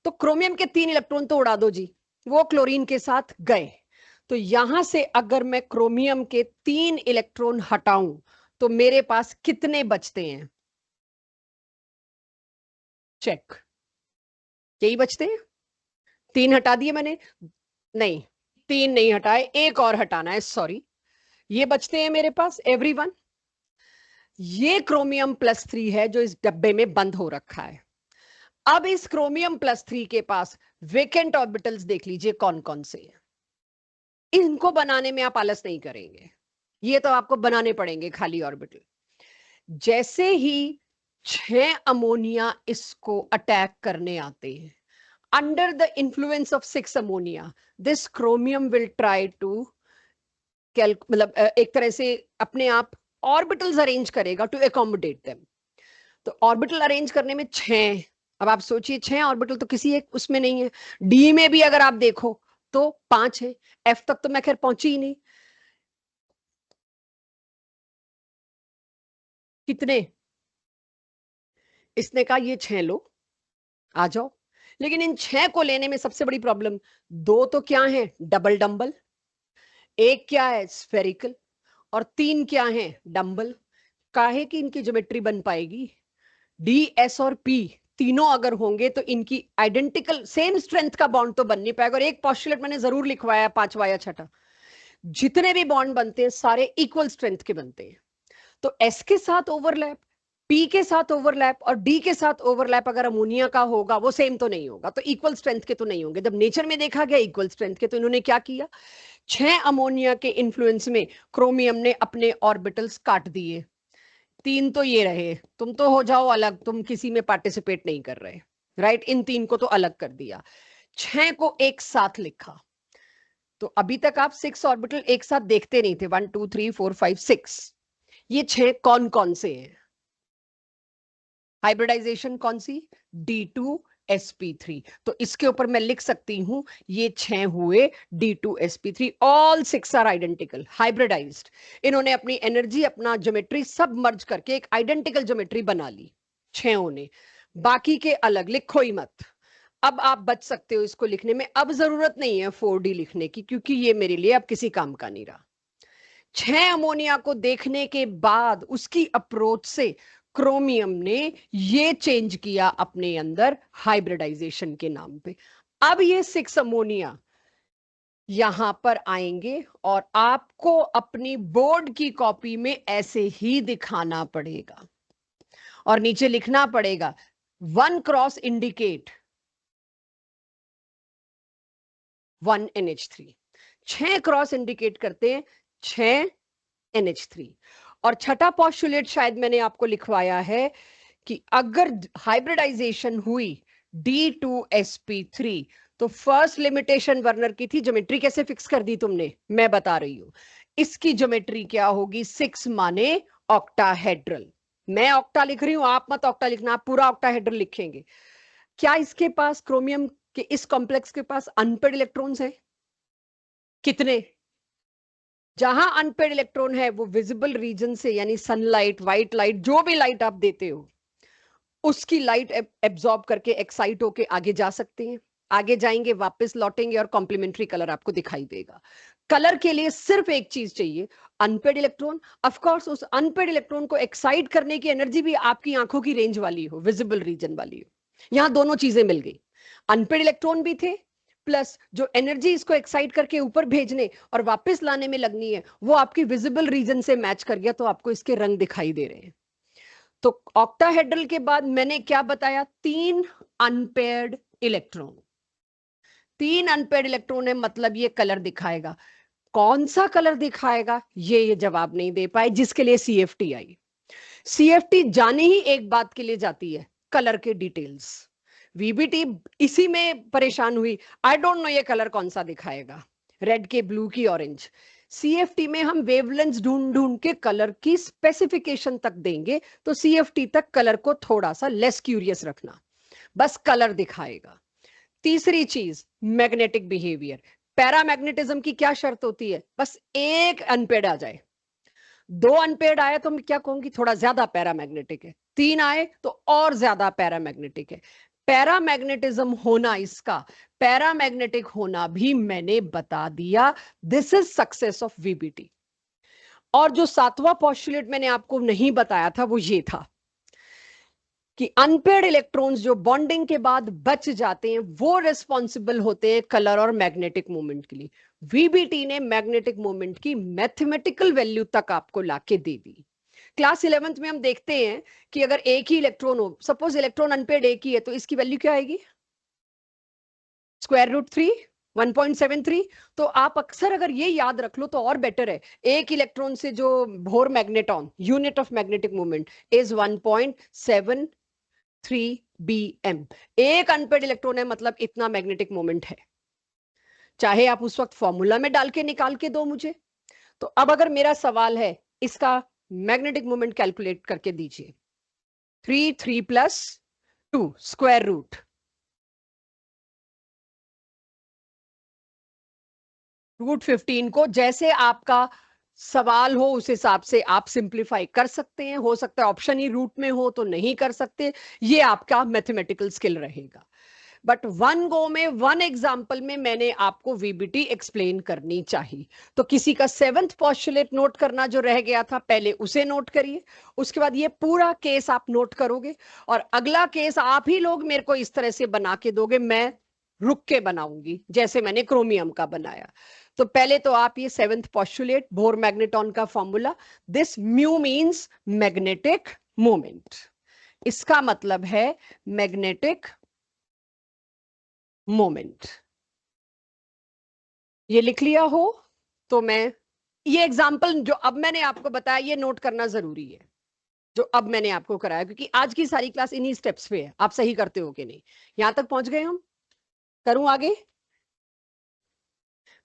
तो क्रोमियम के 3 इलेक्ट्रॉन तो उड़ा दो जी, वो क्लोरीन के साथ गए। तो यहां से अगर मैं क्रोमियम के 3 इलेक्ट्रॉन हटाऊं तो मेरे पास कितने बचते हैं? चेक, यही बचते हैं। 3 हटा दिए मैंने, नहीं 3 नहीं हटाए, एक और हटाना है, सॉरी। ये बचते हैं मेरे पास एवरीवन। ये क्रोमियम +3 है जो इस डब्बे में बंद हो रखा है। अब इस क्रोमियम +3 के पास वेकेंट ऑर्बिटल्स देख लीजिए कौन कौन से हैं। इनको बनाने में आप आलस नहीं करेंगे, ये तो आपको बनाने पड़ेंगे खाली ऑर्बिटल। जैसे ही 6 अमोनिया इसको अटैक करने आते हैं, under the influence of 6 ammonia, this chromium will try to मतलब एक तरह से अपने आप ऑर्बिटल्स अरेंज करेगा टू एकोमोडेट देम। तो ऑर्बिटल अरेंज करने में 6, अब आप सोचिए 6 ऑर्बिटल तो किसी एक उसमें नहीं है। डी में भी अगर आप देखो तो 5 है, एफ तक तो मैं खैर पहुंची ही नहीं। कितने? इसने कहा ये 6 लो, आ जाओ। लेकिन इन 6 को लेने में सबसे बड़ी प्रॉब्लम, 2 तो क्या है डबल डंबल, एक क्या है स्फेरिकल, और 3 क्या है डंबल। काहे कि इनकी ज्योमेट्री बन पाएगी? डी, एस और पी तीनों अगर होंगे तो इनकी आइडेंटिकल सेम स्ट्रेंथ का बॉन्ड तो बन नहीं पाएगा। और एक पॉस्टुलेट मैंने जरूर लिखवाया, 5वां या 6ठा, जितने भी बॉन्ड बनते हैं सारे इक्वल स्ट्रेंथ के बनते हैं। तो एस के साथ ओवरलैप, पी के साथ ओवरलैप और डी के साथ ओवरलैप अगर अमोनिया का होगा वो सेम तो नहीं होगा, तो इक्वल स्ट्रेंथ के तो नहीं होंगे। जब नेचर में देखा गया इक्वल स्ट्रेंथ के, तो इन्होंने क्या किया, 6 अमोनिया के इन्फ्लुएंस में क्रोमियम ने अपने ऑर्बिटल्स काट दिए। 3 तो ये रहे, तुम तो हो जाओ अलग, तुम किसी में पार्टिसिपेट नहीं कर रहे, राइट। इन 3 को तो अलग कर दिया, 6 को एक साथ लिखा। तो अभी तक आप 6 ऑर्बिटल एक साथ देखते नहीं थे, 1 2 3 4 5 6। ये 6 कौन कौन से हैं? हाइब्रिडाइजेशन कौन सी? D2sp3। तो इसके ऊपर मैं लिख सकती हूं ये 6 हुए D2sp3, all 6 are identical hybridised. इन्होंने अपनी एनर्जी, अपना ज्योमेट्री सब मर्ज करके एक आइडेंटिकल ज्योमेट्री बना ली 6 ने। बाकी के अलग, लिखो ही मत। अब आप बच सकते हो इसको लिखने में, अब जरूरत नहीं है 4D लिखने की, क्योंकि ये मेरे लिए अब किसी काम का नहीं रहा। 6 अमोनिया को देखने के बाद उसकी अप्रोच से क्रोमियम ने ये चेंज किया अपने अंदर हाइब्रिडाइजेशन के नाम पे। अब ये 6 अमोनिया यहां पर आएंगे और आपको अपनी बोर्ड की कॉपी में ऐसे ही दिखाना पड़ेगा और नीचे लिखना पड़ेगा 1 cross indicate 1 NH3। 6 cross indicate करते हैं 6 NH3। और छठा पॉस्टुलेट शायद मैंने आपको लिखवाया है कि अगर हाइब्रिडाइजेशन हुई D2sp3, तो फर्स्ट लिमिटेशन वर्नर की थी, ज्योमेट्री कैसे फिक्स कर दी तुमने, मैं बता रही हूं। इसकी ज्योमेट्री क्या होगी, 6 माने ऑक्टाहेड्रल। मैं ऑक्टा लिख रही हूं, आप मत ऑक्टा लिखना, आप पूरा ऑक्टाहेड्रल लिखेंगे। क्या इसके पास, क्रोमियम के इस कॉम्प्लेक्स के पास अनपेड इलेक्ट्रॉन्स हैं? कितने? जहां अनपेड इलेक्ट्रॉन है वो विजिबल रीजन से, यानी सनलाइट, व्हाइट लाइट, जो भी लाइट आप देते हो उसकी लाइट एब्जॉर्ब करके एक्साइट होके आगे जा सकते हैं। आगे जाएंगे, वापस लौटेंगे और कॉम्प्लीमेंट्री कलर आपको दिखाई देगा। कलर के लिए सिर्फ एक चीज चाहिए, अनपेड इलेक्ट्रॉन। ऑफ कोर्स उस अनपेड इलेक्ट्रॉन को एक्साइट करने की एनर्जी भी आपकी आंखों की रेंज वाली हो, विजिबल रीजन वाली हो। यहां दोनों चीजें मिल गई, अनपेड इलेक्ट्रॉन भी थे, प्लस जो एनर्जी इसको एक्साइट करके ऊपर भेजने और वापस लाने में लगनी है वो आपकी विजिबल रीजन से मैच कर गया, तो आपको इसके रंग दिखाई दे रहे हैं। तो ऑक्टाहेड्रल के बाद मैंने क्या बताया, 3 अनपेयर्ड इलेक्ट्रॉन। 3 अनपेयर्ड इलेक्ट्रॉन है, मतलब ये कलर दिखाएगा। कौन सा कलर दिखाएगा ये जवाब नहीं दे पाए, जिसके लिए CFT आई। CFT जाने ही एक बात के लिए जाती है, कलर के डिटेल्स। VBT इसी में परेशान हुई, आई डोंट नो ये कलर कौन सा दिखाएगा, रेड के ब्लू की ऑरेंज। CFT में हम वेवलेंथ ढूंढ ढूंढ के कलर की स्पेसिफिकेशन तक देंगे, तो CFT तक कलर को थोड़ा सा लेस क्यूरियस रखना, बस कलर दिखाएगा। तीसरी चीज, मैग्नेटिक बिहेवियर। पैरामैग्नेटिज्म की क्या शर्त होती है, बस एक अनपेड आ जाए। 2 अनपेड आए तो मैं क्या कहूंगी, थोड़ा ज्यादा पैरामैग्नेटिक है। 3 आए तो और ज्यादा पैरामैग्नेटिक है। पैरामैग्नेटिज्म होना, इसका पैरामैग्नेटिक होना भी मैंने बता दिया। This is success of VBT। और जो 7वां पॉस्टुलेट मैंने आपको नहीं बताया था वो ये था कि अनपेड इलेक्ट्रॉन्स जो बॉन्डिंग के बाद बच जाते हैं वो रिस्पॉन्सिबल होते हैं कलर और मैग्नेटिक मूवमेंट के लिए। VBT ने मैग्नेटिक मूवमेंट की मैथमेटिकल वैल्यू तक आपको लाके दे दी। क्लास 11th में हम देखते हैं कि अगर एक ही इलेक्ट्रॉन हो, सपोज इलेक्ट्रॉन अनपेड एक ही है, तो इसकी वैल्यू क्या आएगी? √3 1.73। तो आप अक्सर अगर ये याद रख लो तो और बेटर है। एक इलेक्ट्रॉन से जो bore magneton, unit of magnetic moment is 1.73 BM। एक अनपेड इलेक्ट्रॉन है, मतलब इतना मैग्नेटिक मोमेंट है। चाहे आप उस वक्त फॉर्मूला में डाल के निकाल के दो मुझे। तो अब अगर मेरा सवाल है, इसका मैग्नेटिक मोमेंट कैलकुलेट करके दीजिए। 3 + 2 स्क्वायर रूट √15 को जैसे आपका सवाल हो उस हिसाब से आप सिंप्लीफाई कर सकते हैं। हो सकता है ऑप्शन ही रूट में हो तो नहीं कर सकते, ये आपका मैथमेटिकल स्किल रहेगा। बट वन गो में, वन एग्जाम्पल में मैंने आपको वीबीटी एक्सप्लेन करनी चाहिए। तो किसी का 7th पोस्टुलेट नोट करना जो रह गया था, पहले उसे नोट करिए, उसके बाद ये पूरा केस आप नोट करोगे, और अगला केस आप ही लोग मेरे को इस तरह से बना के दोगे, मैं रुक के बनाऊंगी जैसे मैंने क्रोमियम का बनाया। तो पहले तो आप ये 7th पोस्टुलेट, बोर मैग्नेटॉन का formula, this mu means magnetic moment. इसका मतलब है मैग्नेटिक मोमेंट। ये लिख लिया हो तो मैं ये एग्जाम्पल जो अब मैंने आपको बताया ये नोट करना जरूरी है, जो अब मैंने आपको कराया, क्योंकि आज की सारी क्लास इन्हीं स्टेप्स पे है। आप सही करते हो कि नहीं? यहां तक पहुंच गए हम? करूं आगे?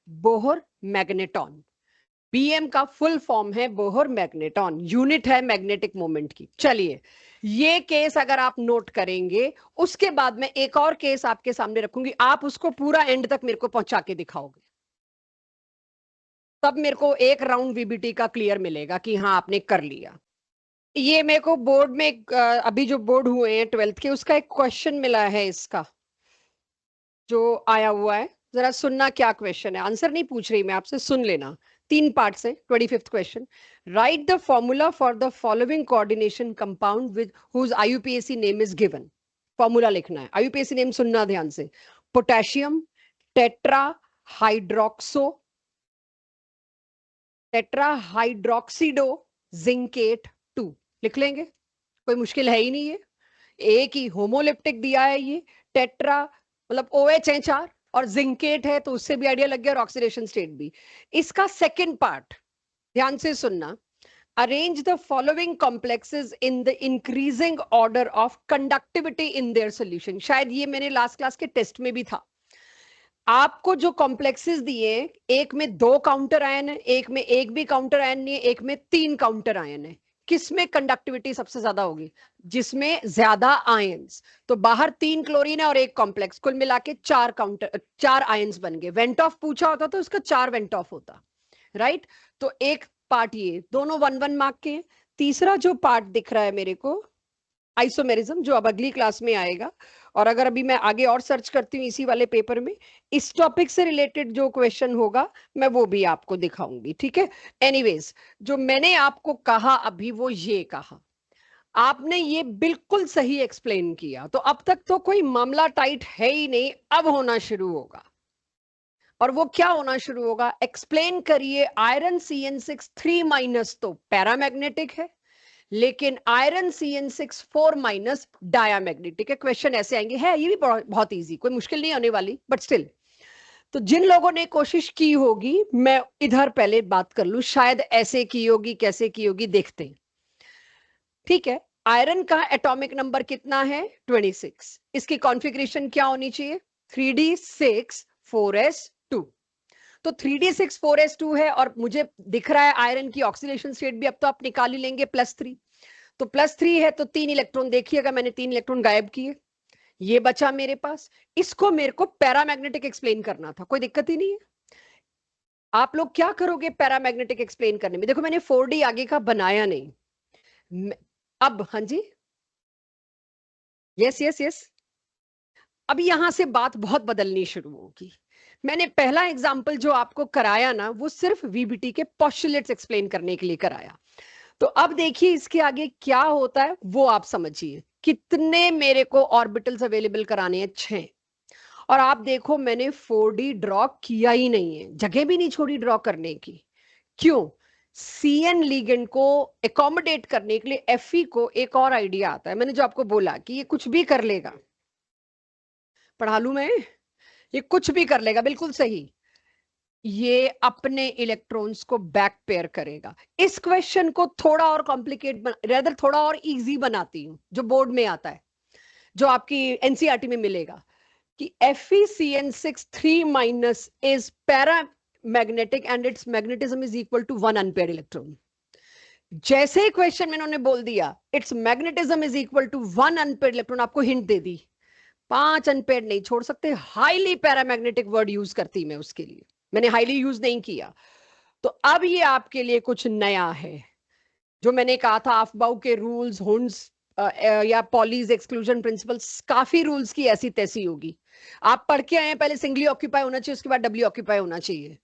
बोहर मैग्नेटॉन, बीएम का फुल फॉर्म है बोहर मैग्नेटॉन, यूनिट है मैग्नेटिक मोमेंट की। चलिए, ये केस अगर आप नोट करेंगे, उसके बाद मैं एक और केस आपके सामने रखूंगी, आप उसको पूरा एंड तक मेरे को पहुंचा के दिखाओगे, तब मेरे को एक राउंड वीबीटी का क्लियर मिलेगा कि हाँ आपने कर लिया। ये मेरे को बोर्ड में अभी जो बोर्ड हुए हैं 12th के, उसका एक क्वेश्चन मिला है इसका जो आया हुआ है। जरा सुनना क्या क्वेश्चन है, आंसर नहीं पूछ रही मैं आपसे, सुन लेना। 3 पार्ट से 25th question. Right the formula for the following coordination compound with whose IUPAC name is given. Formula लिखना है, आईयूपीएसी नेम सुनना ध्यान से। Potassium tetra hydroxo tetrahydroxido zincate 2 लिख लेंगे, कोई मुश्किल है ही नहीं है। एक ही होमोलिप्टिक दिया है ये, टेट्रा मतलब OH है 4, और जिंकेट है तो उससे भी आइडिया लग गया, और ऑक्सीडेशन स्टेट भी। इसका सेकंड पार्ट ध्यान से सुनना। Arrange the following complexes in the increasing order of conductivity in their solution. शायद ये मैंने लास्ट क्लास के टेस्ट में भी था। आपको जो कॉम्प्लेक्सेस दिए, एक में 2 काउंटर आयन है, एक में एक भी काउंटर आयन नहीं है, एक में 3 काउंटर आयन है। किसमें कंडक्टिविटी सबसे ज्यादा होगी? जिसमें ज्यादा आयंस। तो बाहर 3 क्लोरीन है और एक कॉम्प्लेक्स, कुल मिला के 4 आयंस बन गए। वेंट ऑफ पूछा होता तो उसका 4 वेंट ऑफ होता, राइट? तो एक पार्ट ये, दोनों 1-1 मार्क के। तीसरा जो पार्ट दिख रहा है मेरे को, आइसोमेरिज्म, जो अब अगली क्लास में आएगा, और अगर अभी मैं आगे और सर्च करती हूँ इसी वाले पेपर में, इस टॉपिक से रिलेटेड जो क्वेश्चन होगा मैं वो भी आपको दिखाऊंगी, ठीक है? एनीवेज, जो मैंने आपको कहा अभी वो ये कहा, आपने ये बिल्कुल सही एक्सप्लेन किया। तो अब तक तो कोई मामला टाइट है ही नहीं, अब होना शुरू होगा। और वो क्या होना शुरू होगा? एक्सप्लेन करिए। आयरन CN6 3- तो पैरामैग्नेटिक है, लेकिन आयरन CN6 4- डायामैग्नेटिक है। क्वेश्चन ऐसे आएंगे, है ये भी बहुत इजी, कोई मुश्किल नहीं होने वाली, बट स्टिल। तो जिन लोगों ने कोशिश की होगी, मैं इधर पहले बात कर लूं, शायद ऐसे की होगी, कैसे की होगी देखते हैं, ठीक है? आयरन का एटॉमिक नंबर कितना है? 26। इसकी कॉन्फ़िगरेशन क्या होनी चाहिए? 3d6 4s2। तो 3d6 4s2 है, और मुझे दिख रहा है आयरन की ऑक्सीडेशन स्टेट भी अब तो आप निकाल ही लेंगे, +3। तो +3 है तो 3 इलेक्ट्रॉन, देखिएगा मैंने 3 इलेक्ट्रॉन गायब किए, ये बचा मेरे पास। इसको मेरे को पैरामैग्नेटिक एक्सप्लेन करना था, कोई दिक्कत ही नहीं है। आप लोग क्या करोगे पैरामैग्नेटिक एक्सप्लेन करने में? देखो मैंने 4D आगे का बनाया नहीं। अब हाँ जी, यस यस यस, अभी यहां से बात बहुत बदलनी शुरू होगी। मैंने पहला एग्जाम्पल जो आपको कराया ना, वो सिर्फ वीबीटी के पोस्टुलेट्स एक्सप्लेन करने के लिए कराया। तो अब देखिए इसके आगे क्या होता है वो आप समझिए। कितने मेरे को ऑर्बिटल्स अवेलेबल कराने हैं? 6। और आप देखो मैंने 4D ड्रॉ किया ही नहीं है, जगह भी नहीं छोड़ी ड्रॉ करने की। क्यों? CN लिगेंड को एकोमोडेट करने के लिए Fe को एक और आइडिया आता है, मैंने जो आपको बोला कि ये कुछ भी कर लेगा, पढ़ा लूं मैं, ये कुछ भी कर लेगा, बिल्कुल सही, ये अपने इलेक्ट्रॉन्स को बैक पेयर करेगा। इस क्वेश्चन को थोड़ा और कॉम्प्लिकेट रेदर थोड़ा और इजी बनाती हूं, जो बोर्ड में आता है, जो आपकी एनसीईआरटी में मिलेगा कि FeCN6 3- is paramagnetic and its magnetism is equal to 1 unpaired electron। जैसे ही क्वेश्चन में इन्होंने बोल दिया it's magnetism is equal to 1 unpaired electron, आपको हिंट दे दी, 5 अनपेयर्ड नहीं छोड़ सकते, हाईली पैरामैग्नेटिक वर्ड यूज करती मैं उसके लिए, मैंने हाईली यूज नहीं किया। तो अब ये आपके लिए कुछ नया है, जो मैंने कहा था अफबाउ के रूल्स, हुंस या पॉलीज एक्सक्लूजन प्रिंसिपल्स, काफी रूल्स की ऐसी तैसी होगी। आप पढ़ के आए हैं, पहले सिंगली ऑक्यूपाई होना चाहिए, उसके बाद डबली ऑक्यूपाई होना चाहिए,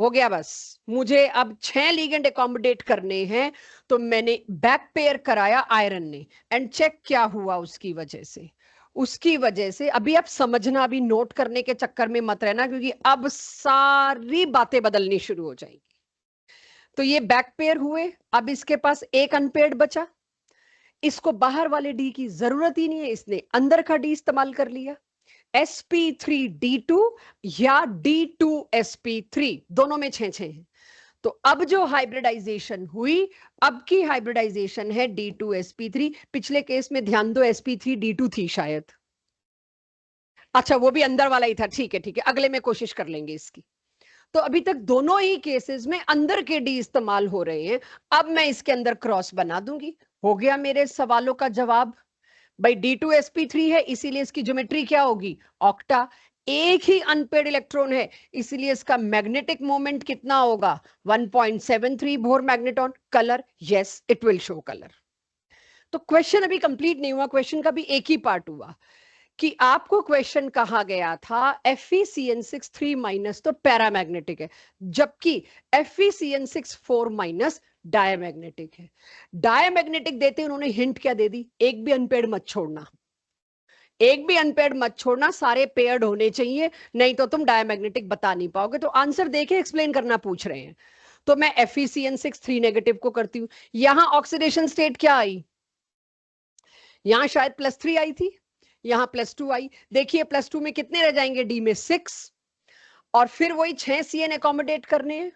हो गया बस। मुझे अब 6 लिगेंड एकोमोडेट करने हैं, तो मैंने बैक पेयर कराया आयरन ने, एंड चेक क्या हुआ उसकी वजह से। उसकी वजह से अभी आप समझना, अभी नोट करने के चक्कर में मत रहना, क्योंकि अब सारी बातें बदलनी शुरू हो जाएंगी। तो ये बैक पेयर हुए, अब इसके पास एक अनपेयर्ड बचा, इसको बाहर वाले डी की जरूरत ही नहीं है, इसने अंदर का डी इस्तेमाल कर लिया, sp3d2 या d2sp3, दोनों में 6 हैं। तो अब जो हाइब्रिडाइजेशन हुई, अब की हाइब्रिडाइजेशन है d2sp3, पिछले केस में ध्यान दो sp3d2 थी शायद, अच्छा वो भी अंदर वाला ही था, ठीक है ठीक है, अगले में कोशिश कर लेंगे इसकी। तो अभी तक दोनों ही केसेस में अंदर के डी इस्तेमाल हो रहे हैं, अब मैं इसके अंदर क्रॉस बना दूंगी, हो गया मेरे सवालों का जवाब। भाई d2sp3 है, इसीलिए इसकी ज्योमेट्री क्या होगी, ऑक्टा, एक ही अनपेयर्ड इलेक्ट्रॉन है, इसीलिए इसका मैग्नेटिक मोमेंट कितना होगा, 1.73 bore magneton. Colour, yes it will show colour. तो क्वेश्चन अभी कंप्लीट नहीं हुआ, क्वेश्चन का भी एक ही पार्ट हुआ कि आपको क्वेश्चन कहा गया था FeCN6 3- तो पैरामैग्नेटिक है, जबकि FeCN6 4- डायमैग्नेटिक है। डायमैग्नेटिक देते उन्होंने हिंट क्या दे दी, एक भी अनपेयर्ड मत छोड़ना, एक भी अनपेयर्ड मत छोड़ना, सारे पेयर्ड होने चाहिए, नहीं तो तुम डायमैग्नेटिक बता नहीं पाओगे। तो आंसर देके एक्सप्लेन करना पूछ रहे हैं, तो मैं FeCN6 3- को करती हूँ। यहां ऑक्सीडेशन स्टेट क्या आई, यहां शायद +3 आई थी, यहां +2 आई, देखिए +2 में कितने रह जाएंगे, डी में 6, और फिर वही 6 CN एकोमोडेट करने हैं,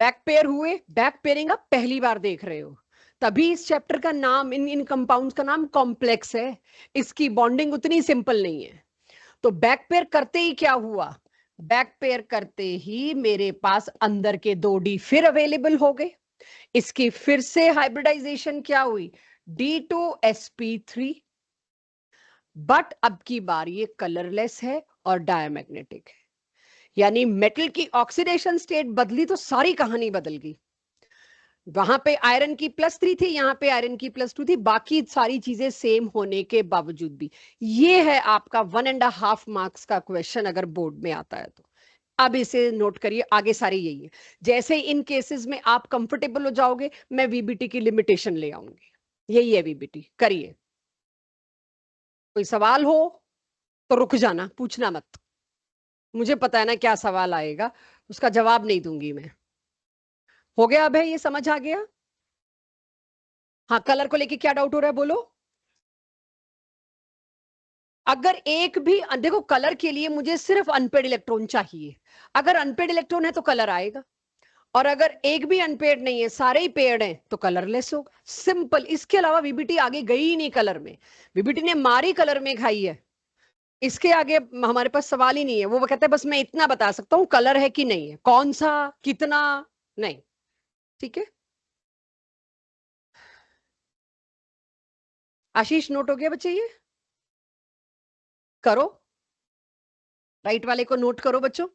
बैक पेयर हुए। बैक पेयरिंग आप पहली बार देख रहे हो, तभी इस चैप्टर का नाम, इन कंपाउंड्स का नाम कॉम्प्लेक्स है, इसकी बॉन्डिंग उतनी सिंपल नहीं है। तो बैक पेयर करते ही क्या हुआ, बैक पेयर करते ही मेरे पास अंदर के 2 डी फिर अवेलेबल हो गए, इसकी फिर से हाइब्रिडाइजेशन क्या हुई, d2sp3, बट अब की बार ये कलरलेस है और डायमैग्नेटिक है, यानी मेटल की ऑक्सीडेशन स्टेट बदली तो सारी कहानी बदल गई। वहां पे आयरन की +3 थी, यहां पे आयरन की +2 थी, बाकी सारी चीजें सेम होने के बावजूद भी। ये है आपका 1.5 मार्क्स का क्वेश्चन अगर बोर्ड में आता है तो। अब इसे नोट करिए, आगे सारी यही है। जैसे इन केसेस में आप कंफर्टेबल हो जाओगे, मैं वीबीटी की लिमिटेशन ले आऊंगी, यही है वीबीटी, करिए। कोई सवाल हो तो रुक जाना, पूछना मत, मुझे पता है ना क्या सवाल आएगा, उसका जवाब नहीं दूंगी मैं। हो गया अब है, ये समझ आ गया। हाँ, कलर को लेके क्या डाउट हो रहा है, बोलो। अगर एक भी, देखो कलर के लिए मुझे सिर्फ अनपेड इलेक्ट्रॉन चाहिए, अगर अनपेड इलेक्ट्रॉन है तो कलर आएगा, और अगर एक भी अनपेड नहीं है, सारे ही पेड हैं, तो कलरलेस होगा, सिंपल। इसके अलावा वीबीटी आगे गई ही नहीं कलर में, वीबीटी ने मारी कलर में खाई है, इसके आगे हमारे पास सवाल ही नहीं है। वो कहते हैं बस मैं इतना बता सकता हूं कलर है कि नहीं है, कौन सा, कितना, नहीं। ठीक है, आशीष नोट हो गया बच्चे, ये करो, राइट वाले को नोट करो बच्चों।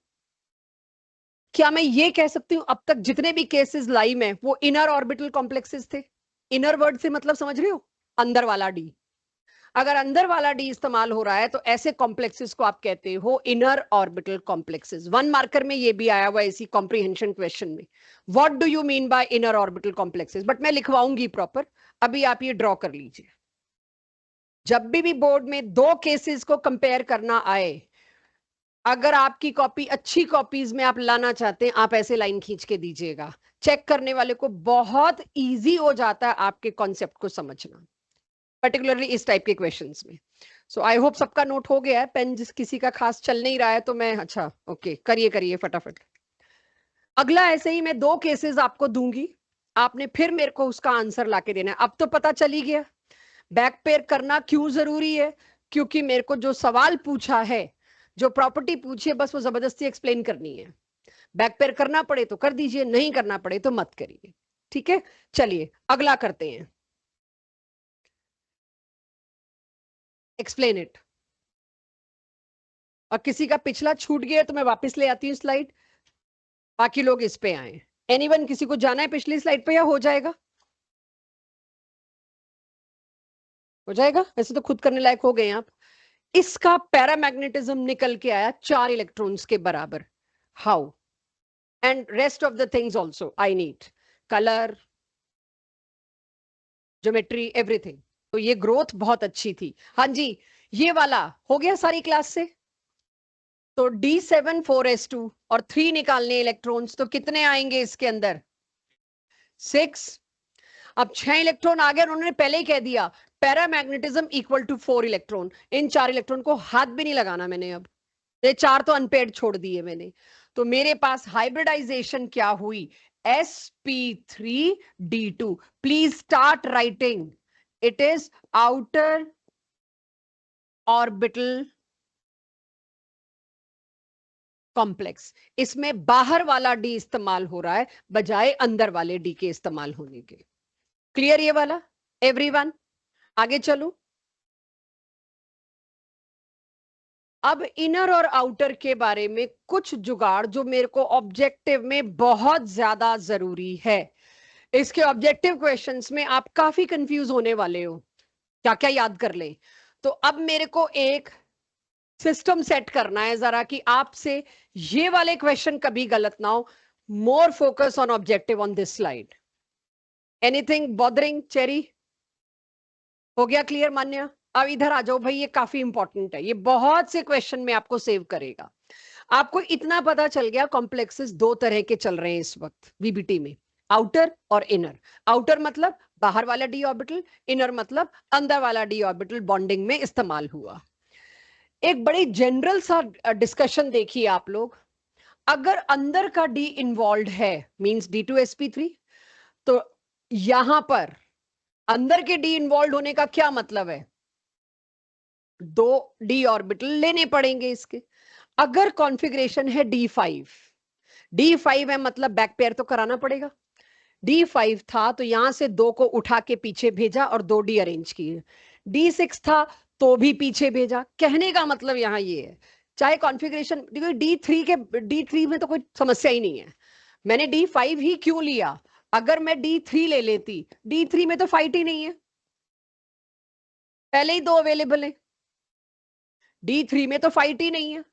क्या मैं ये कह सकती हूं अब तक जितने भी केसेस लाई में, वो इनर ऑर्बिटल कॉम्प्लेक्सेस थे। इनर वर्ड से मतलब समझ रहे हो, अंदर वाला डी। अगर अंदर वाला डी इस्तेमाल हो रहा है तो ऐसे कॉम्प्लेक्सेस को आप कहते हो इनर ऑर्बिटल कॉम्प्लेक्सेस। 1 मार्कर में ये भी आया हुआ इसी कॉम्प्रिहेंशन क्वेश्चन में, what do you mean by inner orbital complexes, but मैं लिखवाऊंगी प्रॉपर, अभी आप ये ड्रॉ कर लीजिए। जब भी बोर्ड में 2 केसेस को कंपेयर करना आए, अगर आपकी कॉपी अच्छी कॉपीज में आप लाना चाहते हैं, आप ऐसे लाइन खींच के दीजिएगा, चेक करने वाले को बहुत इजी हो जाता है आपके कॉन्सेप्ट को समझना, पर्टिकुलरली इस टाइप के क्वेश्चंस में। सो आई होप सबका नोट हो गया है। पेन जिस किसी का खास चल नहीं रहा है तो मैं, अच्छा ओके, करिए करिए फटाफट। अगला ऐसे ही मैं 2 केसेस आपको दूंगी, आपने फिर मेरे को उसका आंसर लाके देना है। अब तो पता चली गया बैक पेयर करना क्यों जरूरी है, क्योंकि मेरे को जो सवाल पूछा है, जो प्रॉपर्टी पूछी है, बस वो जबरदस्ती एक्सप्लेन करनी है। बैक पेयर करना पड़े तो कर दीजिए, नहीं करना पड़े तो मत करिए। ठीक है, चलिए अगला करते हैं। Explain it. और किसी का पिछला छूट गया तो मैं वापस ले आती हूँ स्लाइड, बाकी लोग इस पे आए। एनीवन, किसी को जाना है पिछली स्लाइड पे या हो जाएगा? हो जाएगा, वैसे तो खुद करने लायक हो गए आप। इसका पैरामैग्नेटिज्म निकल के आया 4 इलेक्ट्रॉन्स के बराबर। How? And rest of the things also I need, colour, geometry, everything. तो ये ग्रोथ बहुत अच्छी थी। हाँ जी, ये वाला हो गया सारी क्लास से। तो D7 4s2 और 3 निकालने इलेक्ट्रॉन्स, तो कितने आएंगे इसके अंदर? 6। अब 6 इलेक्ट्रॉन आ गए, उन्होंने पहले ही कह दिया पैरामैग्नेटिज्म इक्वल टू 4 इलेक्ट्रॉन। इन 4 इलेक्ट्रॉन को हाथ भी नहीं लगाना मैंने, अब ये 4 तो अनपेड छोड़ दिए मैंने। तो मेरे पास हाइब्रिडाइजेशन क्या हुई? sp3d2। Please start writing. It is outer orbital complex. इसमें बाहर वाला डी इस्तेमाल हो रहा है बजाय अंदर वाले डी के इस्तेमाल होने के। क्लियर ये वाला एवरीवन? आगे चलो। अब इनर और आउटर के बारे में कुछ जुगाड़ जो मेरे को ऑब्जेक्टिव में बहुत ज्यादा जरूरी है। इसके ऑब्जेक्टिव क्वेश्चंस में आप काफी कंफ्यूज होने वाले हो, क्या क्या याद कर ले। तो अब मेरे को एक सिस्टम सेट करना है जरा, कि आपसे ये वाले क्वेश्चन कभी गलत ना हो। More focus on objective on this slide. Anything bothering cherry? हो गया क्लियर मान्या? अब इधर आ जाओ भाई, ये काफी इंपॉर्टेंट है, ये बहुत से क्वेश्चन में आपको सेव करेगा। आपको इतना पता चल गया कॉम्प्लेक्सेस 2 तरह के चल रहे हैं इस वक्त वीबीटी में, आउटर और इनर। आउटर मतलब बाहर वाला डी ऑर्बिटल, इनर मतलब अंदर वाला डी ऑर्बिटल बॉन्डिंग में इस्तेमाल हुआ। एक बड़ी जनरल सा डिस्कशन देखिए आप लोग। अगर अंदर का डी इन्वॉल्व है, मींस D2sp3, तो यहां पर अंदर के डी इन्वॉल्व होने का क्या मतलब है? 2 डी ऑर्बिटल लेने पड़ेंगे इसके। अगर कॉन्फ़िगरेशन है D5 है मतलब बैक पेयर तो कराना पड़ेगा। D5 था तो यहां से 2 को उठा के पीछे भेजा और 2 डी अरेंज किए। D6 था तो भी पीछे भेजा। कहने का मतलब यहां ये है, चाहे कॉन्फ़िगरेशन, देखो D3 में तो कोई समस्या ही नहीं है। मैंने D5 ही क्यों लिया? अगर मैं D3 ले लेती, D3 में तो फाइट ही नहीं है, पहले ही 2 अवेलेबल है। D3 में तो फाइट ही नहीं है,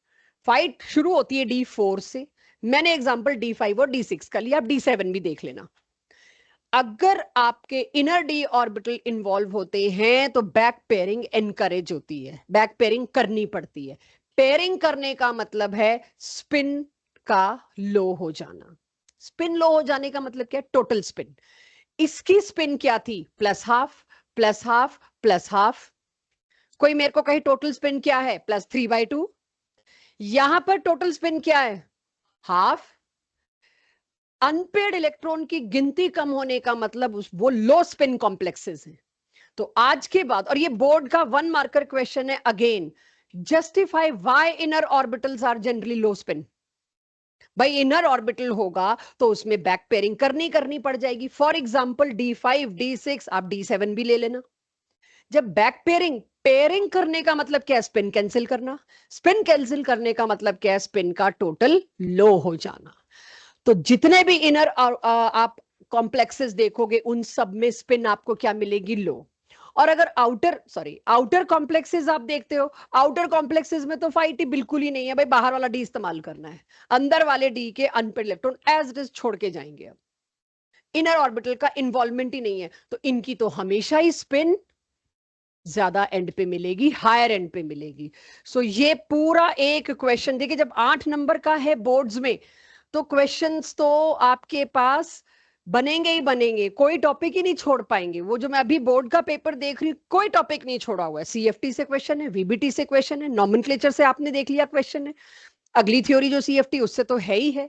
फाइट शुरू होती है D4 से। मैंने एग्जांपल D5 और D6 का लिया, आप D7 भी देख लेना। अगर आपके इनर डी ऑर्बिटल इन्वॉल्व होते हैं तो बैक पेयरिंग एनकरेज होती है, बैक पेयरिंग करनी पड़ती है। पेयरिंग करने का मतलब है स्पिन का लो हो जाना। स्पिन लो हो जाने का मतलब क्या है? Total spin. इसकी स्पिन क्या थी? Plus half plus half plus half. कोई मेरे को कहे टोटल स्पिन क्या है? +3/2। यहां पर टोटल स्पिन क्या है? हाफ। अनपेड इलेक्ट्रॉन की गिनती कम होने का मतलब वो लो स्पिन कॉम्प्लेक्सेस हैं। तो आज के बाद, और ये बोर्ड का 1 मार्कर क्वेश्चन है again, justify why inner orbitals are generally low spin. भाई इनर ऑर्बिटल होगा तो उसमें बैक पेयरिंग करनी पड़ जाएगी। फॉर एग्जांपल D5 D6, आप D7 भी ले लेना। जब बैक पेयरिंग पेयरिंग करने का मतलब क्या है? स्पिन कैंसिल करना। स्पिन कैंसिल करने का मतलब क्या है? स्पिन का टोटल लो हो जाना। तो जितने भी इनर आप कॉम्प्लेक्सेस देखोगे उन सब में स्पिन आपको क्या मिलेगी? लो। और अगर आउटर कॉम्प्लेक्सेस आप देखते हो, आउटर कॉम्प्लेक्सेस में तो फाइट ही बिल्कुल ही नहीं है भाई, बाहर वाला डी इस्तेमाल करना है। अंदर वाले डी के unpaired electron as it is छोड़ के जाएंगे। अब इनर ऑर्बिटल का इन्वॉल्वमेंट ही नहीं है, तो इनकी तो हमेशा ही स्पिन ज्यादा एंड पे मिलेगी, हायर एंड पे मिलेगी। सो ये पूरा एक क्वेश्चन देखिए, जब 8 नंबर का है बोर्ड्स में तो क्वेश्चंस तो आपके पास बनेंगे ही बनेंगे, कोई टॉपिक ही नहीं छोड़ पाएंगे। वो जो मैं अभी बोर्ड का पेपर देख रही हूँ, कोई टॉपिक नहीं छोड़ा हुआ है। सीएफटी से क्वेश्चन है, वीबीटी से क्वेश्चन है, नॉमेनक्लेचर से आपने देख लिया क्वेश्चन है, अगली थ्योरी जो सीएफटी उससे तो है ही है।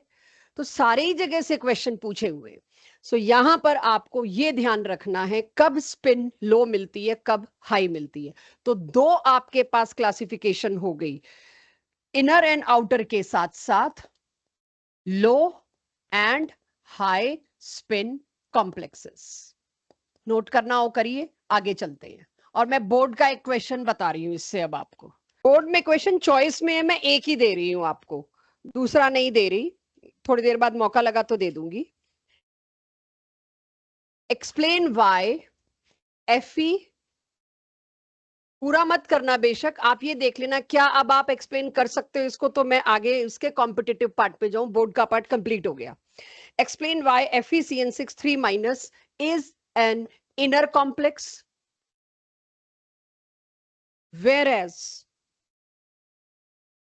तो सारे ही जगह से क्वेश्चन पूछे हुए हैं। सो यहां पर आपको ये ध्यान रखना है कब स्पिन लो मिलती है, कब हाई मिलती है। तो दो आपके पास क्लासिफिकेशन हो गई, इनर एंड आउटर के साथ साथ low and high spin complexes. Note करना हो करिए, आगे चलते हैं। और मैं बोर्ड का एक क्वेश्चन बता रही हूं इससे। अब आपको बोर्ड में क्वेश्चन चॉइस में है, मैं एक ही दे रही हूं आपको, दूसरा नहीं दे रही, थोड़ी देर बाद मौका लगा तो दे दूंगी। एक्सप्लेन वाई एफई, पूरा मत करना बेशक, आप ये देख लेना क्या अब आप एक्सप्लेन कर सकते हो इसको, तो मैं आगे इसके कॉम्पिटिटिव पार्ट पे जाऊं। बोर्ड का पार्ट कंप्लीट हो गया। Explain why FeCN6 3 minus is an inner complex whereas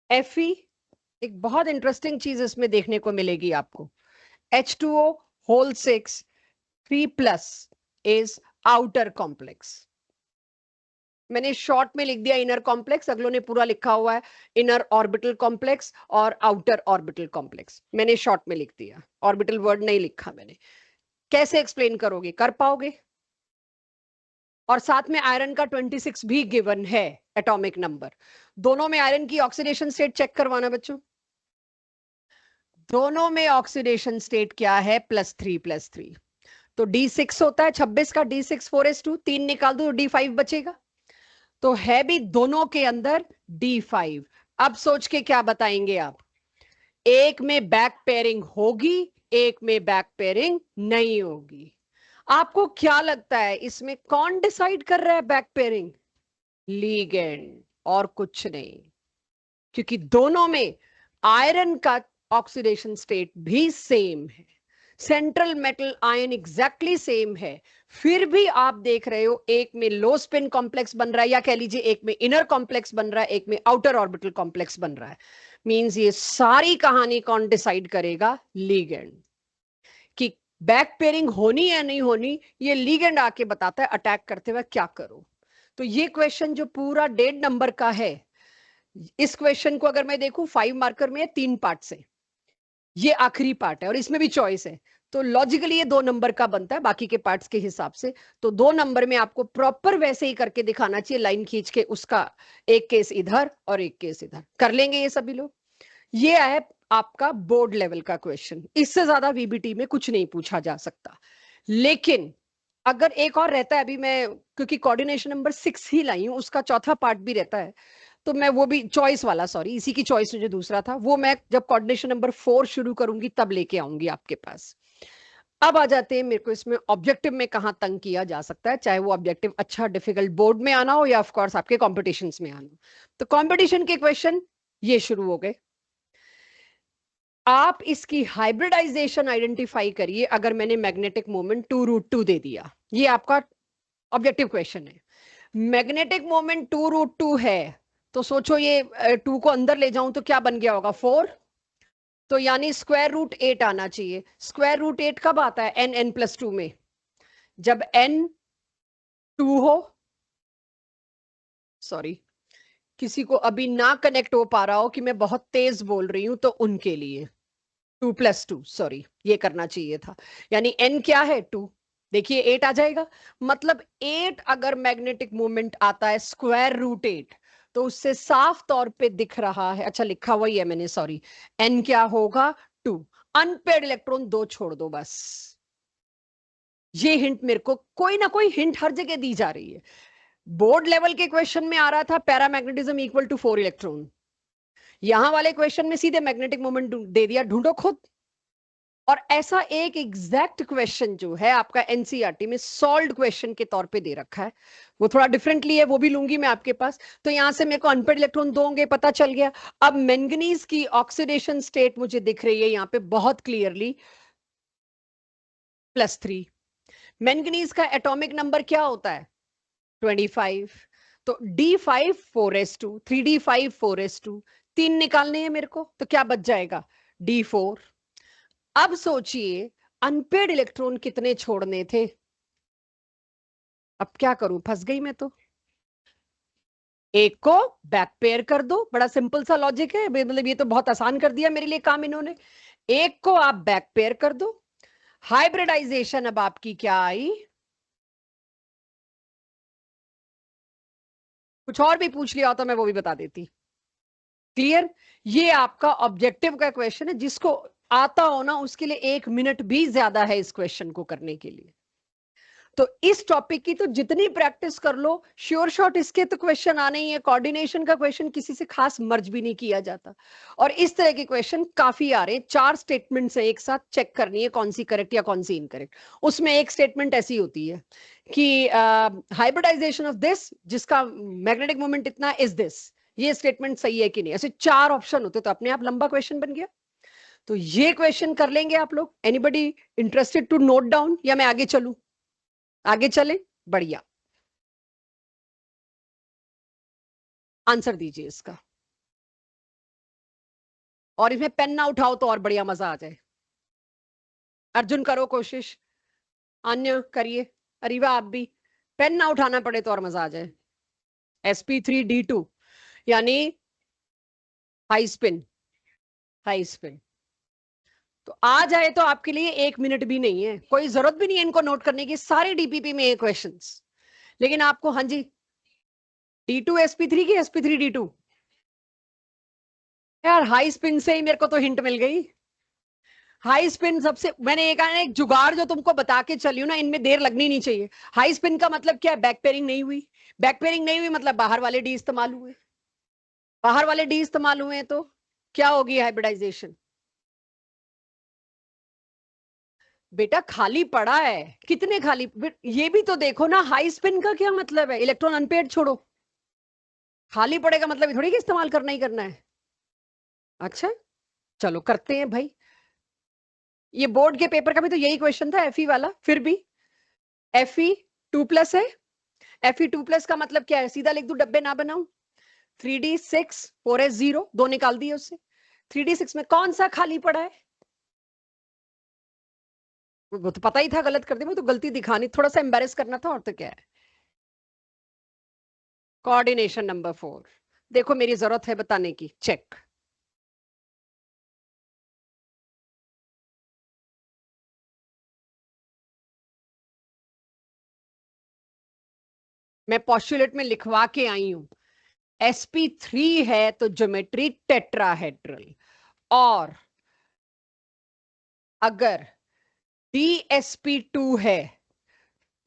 Fe, एक बहुत इंटरेस्टिंग चीज इसमें देखने को मिलेगी आपको, H2O whole 6 3+ is outer complex. मैंने शॉर्ट में लिख दिया इनर कॉम्प्लेक्स, अगलों ने पूरा लिखा हुआ है इनर ऑर्बिटल कॉम्प्लेक्स और आउटर ऑर्बिटल कॉम्प्लेक्स। मैंने शॉर्ट में लिख दिया, ऑर्बिटल वर्ड नहीं लिखा मैंने। कैसे एक्सप्लेन करोगे, कर पाओगे? और साथ में आयरन का 26 भी गिवन है एटॉमिक नंबर। दोनों में आयरन की ऑक्सीडेशन स्टेट चेक करवाना बच्चों। दोनों में ऑक्सीडेशन स्टेट क्या है, +3+3। तो D6 होता है 26 का, D6 4s2, 3 निकाल दो तो D5 बचेगा। तो है भी दोनों के अंदर D5। अब सोच के क्या बताएंगे आप, एक में बैक पेयरिंग होगी, एक में बैक पेयरिंग नहीं होगी। आपको क्या लगता है इसमें कौन डिसाइड कर रहा है बैक पेयरिंग? लीगेंड, और कुछ नहीं। क्योंकि दोनों में आयरन का ऑक्सीडेशन स्टेट भी सेम है, central metal ion exactly same है। फिर भी आप देख रहे हो एक में लो स्पिन कॉम्प्लेक्स बन रहा है, या कह लीजिए एक में इनर कॉम्प्लेक्स बन रहा है, एक में आउटर ऑर्बिटल कॉम्प्लेक्स बन रहा है। मींस ये सारी कहानी कौन डिसाइड करेगा? लीगेंड। कि बैक पेयरिंग होनी या नहीं होनी, ये लीगेंड आके बताता है अटैक करते हुए क्या करो। तो ये क्वेश्चन जो पूरा 1.5 नंबर का है, इस क्वेश्चन को अगर मैं देखूं 5 मार्कर में 3 पार्ट से, ये आखिरी पार्ट है और इसमें भी चॉइस है। तो लॉजिकली ये 2 नंबर का बनता है बाकी के पार्ट्स के हिसाब से। तो 2 नंबर में आपको प्रॉपर वैसे ही करके दिखाना चाहिए, लाइन खींच के उसका, एक केस इधर और एक केस इधर। कर लेंगे ये सभी लोग? ये है आपका बोर्ड लेवल का क्वेश्चन, इससे ज्यादा वीबीटी में कुछ नहीं पूछा जा सकता। लेकिन अगर एक और रहता है, अभी मैं क्योंकि कोऑर्डिनेशन नंबर 6 ही लाई हूं, उसका चौथा पार्ट भी रहता है, तो मैं वो भी चॉइस वाला, सॉरी इसी की चॉइस में जो दूसरा था वो मैं जब कोऑर्डिनेशन नंबर 4 शुरू करूंगी तब लेके आऊंगी आपके पास। अब आ जाते हैं मेरे को इसमें ऑब्जेक्टिव में कहां तंग किया जा सकता है, चाहे वो ऑब्जेक्टिव अच्छा डिफिकल्ट बोर्ड में आना हो या ऑफ कोर्स आपके कॉम्पिटिशन्स में आना हो। तो कॉम्पिटिशन के क्वेश्चन ये शुरू हो गए। आप इसकी हाइब्रिडाइजेशन आइडेंटिफाई करिए। अगर मैंने मैग्नेटिक मोमेंट 2√2 दे दिया, ये आपका ऑब्जेक्टिव क्वेश्चन है। मैग्नेटिक मोमेंट 2√2 है, तो सोचो ये 2 को अंदर ले जाऊं तो क्या बन गया होगा, 4। तो यानी √8 आना चाहिए। √8 कब आता है? n+2 में, जब n 2 हो। सॉरी, किसी को अभी ना कनेक्ट हो पा रहा हो कि मैं बहुत तेज बोल रही हूं, तो उनके लिए 2+2, सॉरी ये करना चाहिए था। यानी n क्या है? 2। देखिए 8 आ जाएगा, मतलब 8 अगर मैग्नेटिक मोमेंट आता है √8, तो उससे साफ तौर पे दिख रहा है, अच्छा लिखा हुआ ही है मैंने, सॉरी, n क्या होगा? 2। अनपेड इलेक्ट्रॉन 2 छोड़ दो बस। ये हिंट, मेरे को कोई ना कोई हिंट हर जगह दी जा रही है। बोर्ड लेवल के क्वेश्चन में आ रहा था पैरामैग्नेटिज्म इक्वल टू 4 इलेक्ट्रॉन, यहां वाले क्वेश्चन में सीधे मैग्नेटिक मोमेंट दे दिया, ढूंढो खुद। और ऐसा एक एग्जैक्ट क्वेश्चन जो है आपका एनसीईआरटी में सॉल्व्ड क्वेश्चन के तौर पे दे रखा है, वो थोड़ा डिफरेंटली है, वो भी लूंगी मैं आपके पास। तो यहां से मेरे को अनपेड इलेक्ट्रॉन दोगे, पता चल गया। अब मैंगनीज की ऑक्सीडेशन स्टेट मुझे दिख रही है यहां पे बहुत क्लियरली, +3। मैंगनीज का एटॉमिक नंबर क्या होता है? 25। तो D5 4s2, 3D5 4s2, 3 निकालने हैं मेरे को, तो क्या बच जाएगा D4। अब सोचिए अनपेड इलेक्ट्रॉन कितने छोड़ने थे। अब क्या करूं, फंस गई मैं तो। एक को बैक पेयर कर दो, बड़ा सिंपल सा लॉजिक है, मतलब ये तो बहुत आसान कर दिया मेरे लिए काम इन्होंने। एक को आप बैक पेयर कर दो, हाइब्रिडाइजेशन अब आपकी क्या आई। कुछ और भी पूछ लिया होता मैं वो भी बता देती। क्लियर, ये आपका ऑब्जेक्टिव का क्वेश्चन है, जिसको आता हो ना उसके लिए 1 मिनट भी ज्यादा है इस क्वेश्चन को करने के लिए। तो इस टॉपिक की तो जितनी प्रैक्टिस कर लो, श्योर शॉट इसके तो क्वेश्चन आने ही है। कोऑर्डिनेशन का क्वेश्चन किसी से खास मर्ज भी नहीं किया जाता, और इस तरह के क्वेश्चन काफी आ रहे हैं। 4 स्टेटमेंट्स हैं, एक साथ चेक करनी है कौन सी करेक्ट या कौन सी इनकरेक्ट। उसमें एक स्टेटमेंट ऐसी होती है कि हाइब्रिडाइजेशन ऑफ दिस, जिसका मैग्नेटिक मोमेंट इतना इज दिस, ये स्टेटमेंट सही है कि नहीं। ऐसे 4 ऑप्शन होते तो अपने आप लंबा क्वेश्चन बन गया। तो ये क्वेश्चन कर लेंगे आप लोग। Anybody interested to note down, या मैं आगे चलूं? आगे चले, बढ़िया। आंसर दीजिए इसका, और इसमें पेन ना उठाओ तो और बढ़िया मजा आ जाए। अर्जुन करो कोशिश, अन्य करिए, अरीवा आप भी। पेन ना उठाना पड़े तो और मजा आ जाए। sp3d2 यानी हाई स्पिन, हाई स्पिन। तो आ जाए तो आपके लिए 1 मिनट भी नहीं है, कोई जरूरत भी नहीं है इनको नोट करने की, सारे डीपीपी में क्वेश्चंस। लेकिन आपको, हाँ जी, D2 sp3 की sp3d2। यार हाई स्पिन से ही मेरे को तो हिंट मिल गई। हाई स्पिन सबसे, मैंने एक जुगाड़ जो तुमको बता के चली हूं ना, इनमें देर लगनी नहीं चाहिए। हाई स्पिन का मतलब क्या है? बैक पेयरिंग नहीं हुई। बैक पेयरिंग नहीं हुई मतलब बाहर वाले डी इस्तेमाल हुए। बाहर वाले डी इस्तेमाल हुए तो क्या होगी हाइब्रिडाइजेशन? बेटा खाली पड़ा है, कितने खाली, ये भी तो देखो ना। हाई स्पिन का क्या मतलब है? इलेक्ट्रॉन अनपेयर्ड छोड़ो, खाली पड़ेगा मतलब थोड़ी कि इस्तेमाल करना ही करना है। अच्छा, चलो करते हैं भाई। ये बोर्ड के पेपर का भी तो यही क्वेश्चन था, एफई वाला। फिर भी Fe2+ है। Fe2+ का मतलब क्या है? सीधा लिख दू, डब्बे ना बनाऊं। 3D6 4s0, 2 निकाल दिए उससे। 3D6 में कौन सा खाली पड़ा है? वो तो पता ही था गलत कर दी, वो तो गलती दिखानी, थोड़ा सा एम्बेरस करना था, और तो क्या है। कोऑर्डिनेशन नंबर 4, देखो मेरी जरूरत है बताने की, चेक। मैं पॉस्टुलेट में लिखवा के आई हूं। sp3 है तो ज्योमेट्री टेट्राहेड्रल, और अगर dsp2 है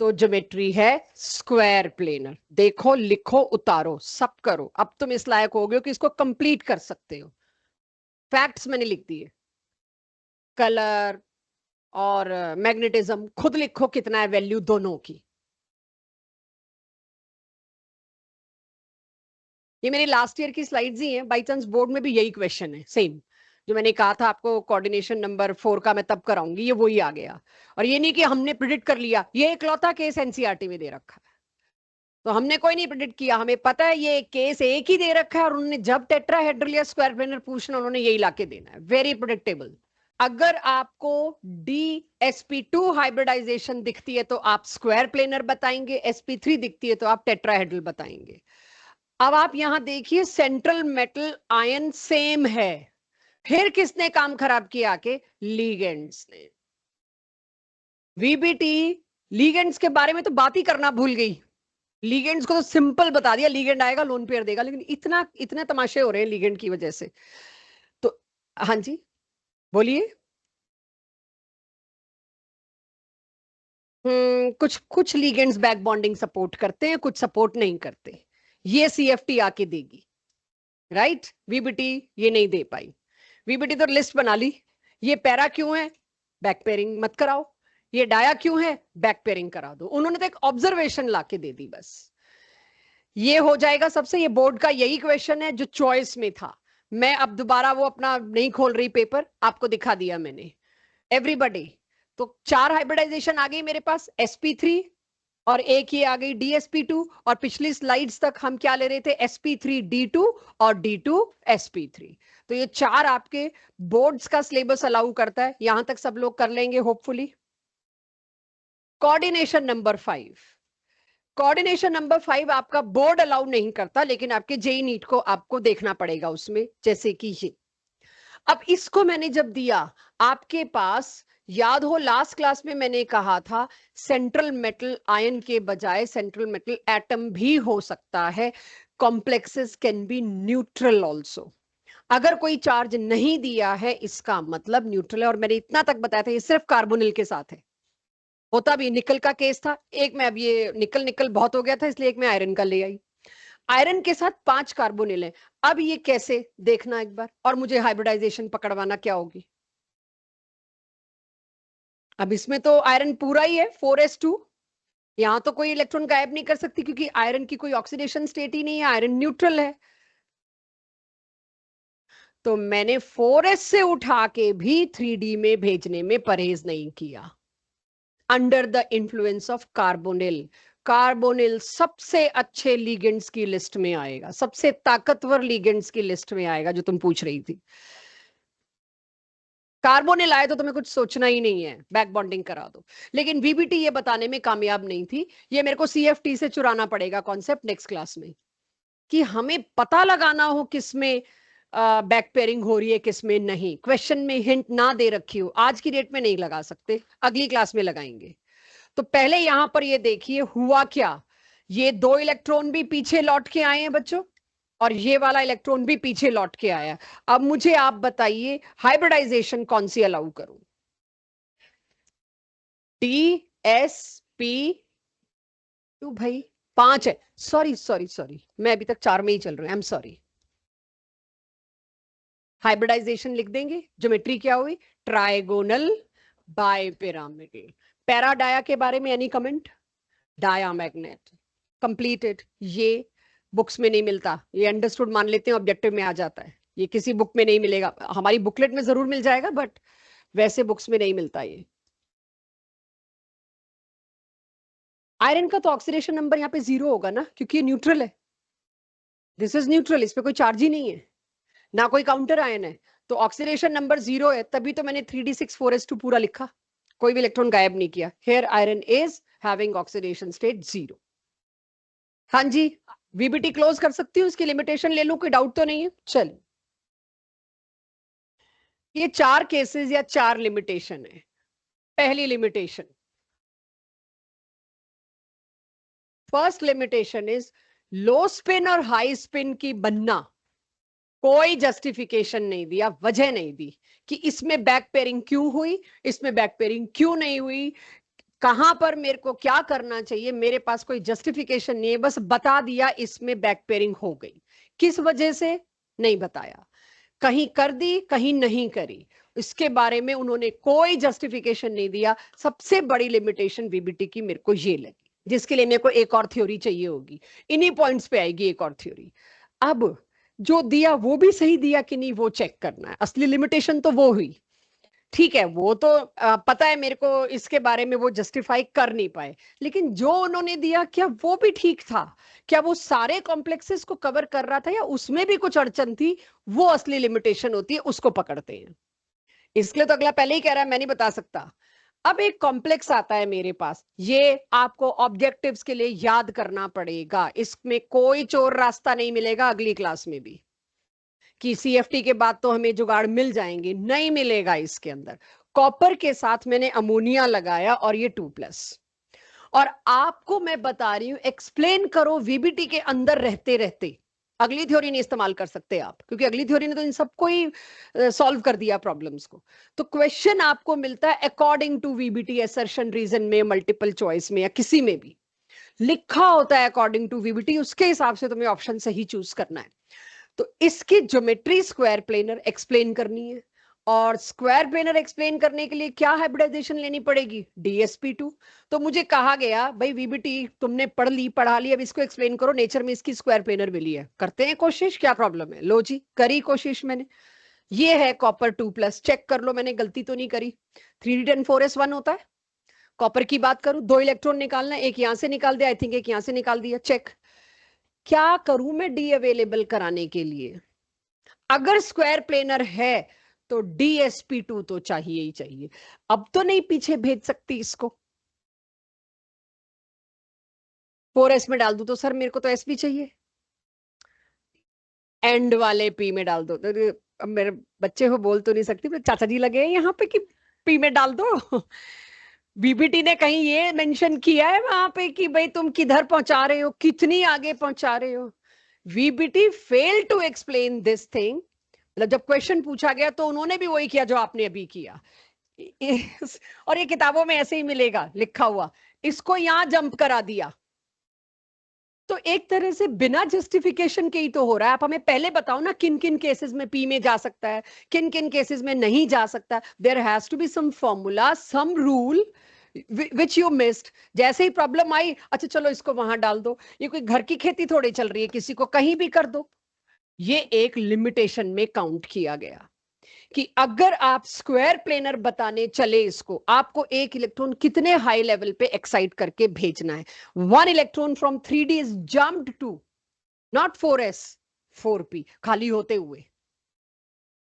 तो ज्योमेट्री है स्क्वायर प्लेनर। देखो, लिखो, उतारो, सब करो। अब तुम इस लायक हो गए हो कि इसको कंप्लीट कर सकते हो। फैक्ट्स मैंने लिख दिए, कलर और मैग्नेटिज्म खुद लिखो कितना है वैल्यू दोनों की। ये मेरी लास्ट ईयर की स्लाइड्स ही हैं, बाई चांस बोर्ड में भी यही क्वेश्चन है सेम। जो मैंने कहा था आपको कोऑर्डिनेशन नंबर 4 का मैं तब कराऊंगी, ये वही आ गया। और ये नहीं कि हमने प्रिडिक्ट कर लिया, ये इकलौता केस एनसीईआरटी में दे रखा है। तो हमने कोई नहीं प्रिडिक्ट किया, हमें पता है ये केस एक ही दे रखा है, और उन्होंने जब टेट्राहेड्रल या स्क्वायर प्लेनर पूछना उन्होंने यही लाके देना है। Very predictable. अगर आपको DsP2 हाइब्रिडाइजेशन दिखती है तो आप स्क्वायर प्लेनर बताएंगे, sp3 दिखती है तो आप टेट्राहेड्रल बताएंगे। अब आप यहां देखिए, सेंट्रल मेटल आयन सेम है, फिर किसने काम खराब किया? आके लीगेंड्स ने। वीबीटी लीगेंड्स के बारे में तो बात ही करना भूल गई। लीगेंड्स को तो सिंपल बता दिया, लीगेंड आएगा लोन पेयर देगा, लेकिन इतना इतने तमाशे हो रहे हैं लीगेंड की वजह से। तो हाँ जी, बोलिए। कुछ कुछ लीगेंड्स बैक बॉन्डिंग सपोर्ट करते हैं, कुछ सपोर्ट नहीं करते। ये सीएफटी आके देगी, राइट। वीबीटी ये नहीं दे पाई। वीबीटी तो लिस्ट बना ली। ये पैरा क्यों है? बैक पेयरिंग मत कराओ। ये डाया क्यों है? बैक पेयरिंग करा दो। उन्होंने तो एक ऑब्जर्वेशन लाके दे दी बस। ये हो जाएगा सबसे। ये बोर्ड का यही क्वेश्चन है जो चॉइस में था। मैं अब दोबारा वो अपना नहीं खोल रही पेपर, आपको दिखा दिया मैंने। एवरीबडी, तो 4 हाइब्रिडाइजेशन आ गई मेरे पास। sp3, और एक ये आ गई DsP2, और पिछली स्लाइड्स तक हम क्या ले रहे थे, sp3d2 और d2sp3। तो ये चार आपके बोर्ड्स का सिलेबस अलाउ करता है, यहां तक सब लोग कर लेंगे hopefully. Coordination number 5, coordination number 5 आपका बोर्ड अलाउ नहीं करता, लेकिन आपके जेई नीट को आपको देखना पड़ेगा उसमें, जैसे कि ये। अब इसको मैंने जब दिया, आपके पास याद हो लास्ट क्लास में मैंने कहा था सेंट्रल मेटल आयन के बजाय सेंट्रल मेटल एटम भी हो सकता है, complexes can be neutral also. अगर कोई चार्ज नहीं दिया है इसका मतलब न्यूट्रल है, और मैंने इतना तक बताया था ये सिर्फ कार्बोनिल के साथ है। होता भी निकल का केस था एक में, अब ये निकल निकल बहुत हो गया था इसलिए एक में आयरन का ले आई। आयरन के साथ 5 कार्बोनिल है। अब ये कैसे देखना एक बार, और मुझे हाइब्रिडाइजेशन पकड़वाना क्या होगी। अब इसमें तो आयरन पूरा ही है 4s2, यहां तो कोई इलेक्ट्रॉन गायब नहीं कर सकती क्योंकि आयरन की कोई ऑक्सीडेशन स्टेट ही नहीं है, आयरन न्यूट्रल है। तो मैंने 4s से उठा के भी 3D में भेजने में परहेज नहीं किया। Under the influence of carbonyl, carbonyl सबसे अच्छे लिगेंड्स की लिस्ट में आएगा, सबसे ताकतवर लिगेंड्स की लिस्ट में आएगा जो तुम पूछ रही थी। कार्बोनिल आए तो तुम्हें कुछ सोचना ही नहीं है, बैक बॉन्डिंग करा दो। लेकिन वीबीटी ये बताने में कामयाब नहीं थी, ये मेरे को सीएफटी से चुराना पड़ेगा कॉन्सेप्ट नेक्स्ट क्लास में, कि हमें पता लगाना हो किसमें बैक पेयरिंग हो रही है किसमें नहीं। क्वेश्चन में हिंट ना दे रखी हो, आज की डेट में नहीं लगा सकते, अगली क्लास में लगाएंगे। तो पहले यहां पर ये देखिए हुआ क्या, ये 2 इलेक्ट्रॉन भी पीछे लौट के आए हैं बच्चों, और ये वाला इलेक्ट्रॉन भी पीछे लौट के आया। अब मुझे आप बताइए हाइब्रिडाइजेशन कौन सी अलाउ करूं। DsP2 भाई 5 है, सॉरी सॉरी सॉरी, मैं अभी तक 4 में ही चल रहा हूं, आई एम सॉरी। हाइब्रिडाइजेशन लिख देंगे, ज्योमेट्री क्या हुई, ट्राइगोनल बाइपिरामिडल। पैरा डाया के बारे में any comment, dia magnet completed. ये बुक्स में नहीं मिलता, ये अंडरस्टूड मान लेते हैं, ऑब्जेक्टिव में आ जाता है, ये किसी बुक में नहीं मिलेगा, हमारी बुकलेट में जरूर मिल जाएगा बट वैसे बुक्स में नहीं मिलता ये। आयरन का तो ऑक्सीडेशन नंबर यहाँ पे 0 होगा ना, क्योंकि ये न्यूट्रल है, दिस इज न्यूट्रल, इस पे कोई चार्ज ही नहीं है, ना कोई काउंटर आयन है, तो ऑक्सीडेशन नंबर 0 है, तभी तो मैंने 3d6 4s2 पूरा लिखा, कोई भी इलेक्ट्रॉन गायब नहीं किया। Here iron is having oxidation state 0। हाँ जी, वीबीटी क्लोज कर सकती हूँ, इसकी लिमिटेशन ले लूं, कोई डाउट तो नहीं है। चल, ये 4 केसेस या 4 लिमिटेशन है। पहली limitation, first limitation is low spin और हाई स्पिन की बनना, कोई जस्टिफिकेशन नहीं दिया, वजह नहीं दी कि इसमें बैक पेयरिंग क्यों हुई, इसमें बैक पेयरिंग क्यों नहीं हुई, कहां पर मेरे को क्या करना चाहिए, मेरे पास कोई जस्टिफिकेशन नहीं है, बस बता दिया इसमें बैक पेयरिंग हो गई। किस वजह से नहीं बताया, कहीं कर दी कहीं नहीं करी, इसके बारे में उन्होंने कोई जस्टिफिकेशन नहीं दिया। सबसे बड़ी लिमिटेशन वीबीटी की मेरे को ये लगी, जिसके लिए मेरे को एक और थ्योरी चाहिए होगी, इन्हीं पॉइंट्स पे आएगी एक और थ्योरी। अब जो दिया वो भी सही दिया कि नहीं वो चेक करना है, असली लिमिटेशन तो वो हुई, ठीक है, वो तो पता है मेरे को, इसके बारे में वो जस्टिफाई कर नहीं पाए, लेकिन जो उन्होंने दिया क्या वो भी ठीक था, क्या वो सारे कॉम्प्लेक्सेस को कवर कर रहा था या उसमें भी कुछ अड़चन थी, वो असली लिमिटेशन होती है, उसको पकड़ते हैं। इसलिए तो अगला पहले ही कह रहा है मैं नहीं बता सकता। अब एक कॉम्प्लेक्स आता है मेरे पास, ये आपको ऑब्जेक्टिव्स के लिए याद करना पड़ेगा, इसमें कोई चोर रास्ता नहीं मिलेगा अगली क्लास में भी, कि सीएफटी के बाद तो हमें जुगाड़ मिल जाएंगे, नहीं मिलेगा। इसके अंदर कॉपर के साथ मैंने अमोनिया लगाया और ये 2+, और आपको मैं बता रही हूं एक्सप्लेन करो वीबीटी के अंदर रहते रहते, अगली थ्योरी नहीं इस्तेमाल कर सकते आप, क्योंकि अगली थ्योरी ने तो इन सबको ही सॉल्व कर दिया प्रॉब्लम्स को। तो क्वेश्चन आपको मिलता है according to VBT assertion reason में, मल्टीपल चॉइस में या किसी में भी लिखा होता है अकॉर्डिंग टू वीबीटी, उसके हिसाब से तुम्हें ऑप्शन सही चूज करना है। तो इसकी ज्योमेट्री स्क्वायर प्लेनर एक्सप्लेन करनी है, और स्क्वायर प्लेनर एक्सप्लेन करने के लिए क्या हाइब्रिडाइजेशन लेनी पड़ेगी, DsP2। तो मुझे कहा गया भाई वीबीटी तुमने पढ़ा ली, अब इसको एक्सप्लेन करो, नेचर में इसकी स्क्वायर प्लेनर मिली है, करते हैं कोशिश, क्या प्रॉब्लम है, लो जी करी कोशिश मैंने। ये है कॉपर 2+, चेक कर लो मैंने गलती तो नहीं करी। 3d10 4s1 होता है, कॉपर की बात करूं, 2 इलेक्ट्रॉन निकालना, एक यहां से निकाल दिया, आई थिंक एक यहां से निकाल दिया, चेक। क्या करूं मैं डी अवेलेबल कराने के लिए? अगर स्क्वायर प्लेनर है तो DsP2 तो चाहिए ही चाहिए। अब तो नहीं पीछे भेज सकती इसको, 4s में डाल दूं तो सर मेरे को तो s भी चाहिए, एंड वाले p में डाल दो तो अब मेरे बच्चे को बोल तो नहीं सकती, पर चाचा जी लगे हैं यहाँ पे कि p में डाल दो। बीबीटी ने कहीं ये मेंशन किया है वहां पे कि भाई तुम किधर पहुंचा रहे हो, कितनी आगे पहुंचा रहे हो? VBT fail to explain this thing. मतलब जब क्वेश्चन पूछा गया तो उन्होंने भी वही किया जो आपने अभी किया। और ये किताबों में ऐसे ही मिलेगा लिखा हुआ, इसको यहां जंप करा दिया। तो एक तरह से बिना जस्टिफिकेशन के ही तो हो रहा है। आप हमें पहले बताओ ना किन किन केसेस में पी में जा सकता है, किन किन केसेस में नहीं जा सकता। There has to be some formula, some rule which you missed. जैसे ही प्रॉब्लम आई, अच्छा चलो इसको वहां डाल दो, ये कोई घर की खेती थोड़ी चल रही है, किसी को कहीं भी कर दो। ये एक लिमिटेशन में काउंट किया गया कि अगर आप स्क्वायर प्लेनर बताने चले इसको, आपको एक इलेक्ट्रॉन कितने हाई लेवल पे एक्साइट करके भेजना है। 1 electron from 3D is jumped to not 4s 4p खाली होते हुए।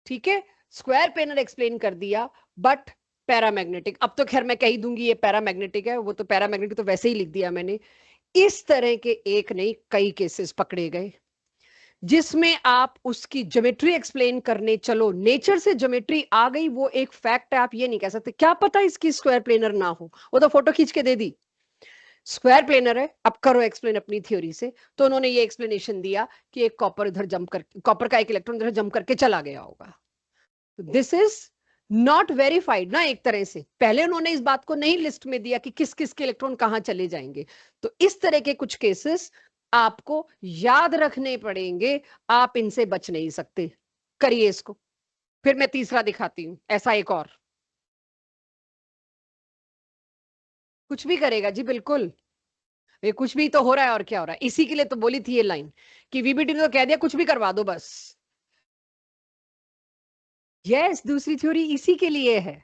ठीक है, स्क्वायर प्लेनर एक्सप्लेन कर दिया, बट पैरामैग्नेटिक, अब तो खैर मैं कह ही दूंगी ये पैरामैग्नेटिक है, वो तो पैरामैग्नेटिक तो वैसे ही लिख दिया मैंने। इस तरह के एक नहीं कई केसेस पकड़े गए जिसमें आप उसकी ज्योमेट्री एक्सप्लेन करने चलो, नेचर से ज्योमेट्री आ गई, वो एक फैक्ट है, आप ये नहीं कह सकते क्या पता इसकी स्क्वायर प्लेनर ना हो, वो तो फोटो खींच के दे दी। स्क्वायर प्लेनर है, अब करो एक्सप्लेन अपनी थ्योरी से। तो उन्होंने ये एक्सप्लेनेशन दिया कि एक कॉपर इधर जंप कर, कॉपर का एक इलेक्ट्रॉन इधर जंप करके चला गया होगा। दिस इज नॉट वेरीफाइड ना एक तरह से। पहले उन्होंने इस बात को नहीं लिस्ट में दिया कि किस किस के इलेक्ट्रॉन कहां चले जाएंगे। तो इस तरह के कुछ केसेस आपको याद रखने पड़ेंगे, आप इनसे बच नहीं सकते। करिए इसको, फिर मैं तीसरा दिखाती हूं ऐसा एक और। कुछ भी करेगा जी, बिल्कुल। ये कुछ भी तो हो रहा है, और क्या हो रहा है, इसी के लिए तो बोली थी ये लाइन कि वीबीटी ने तो कह दिया कुछ भी करवा दो बस। यस, दूसरी थ्योरी इसी के लिए है।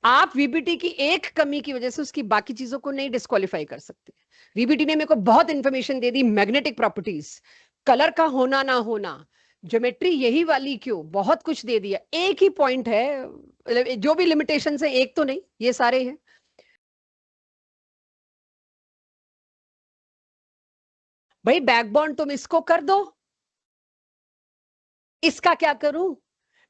आप वीबीटी की एक कमी की वजह से उसकी बाकी चीजों को नहीं डिस्क्वालीफाई कर सकते। वीबीटी ने मेरे को बहुत इंफॉर्मेशन दे दी, मैग्नेटिक प्रॉपर्टीज, कलर का होना ना होना, ज्योमेट्री यही वाली क्यों, बहुत कुछ दे दिया। एक ही पॉइंट है, जो भी लिमिटेशन है, एक तो नहीं, ये सारे हैं। भाई बैकबॉन्ड तुम इसको कर दो, इसका क्या करूं?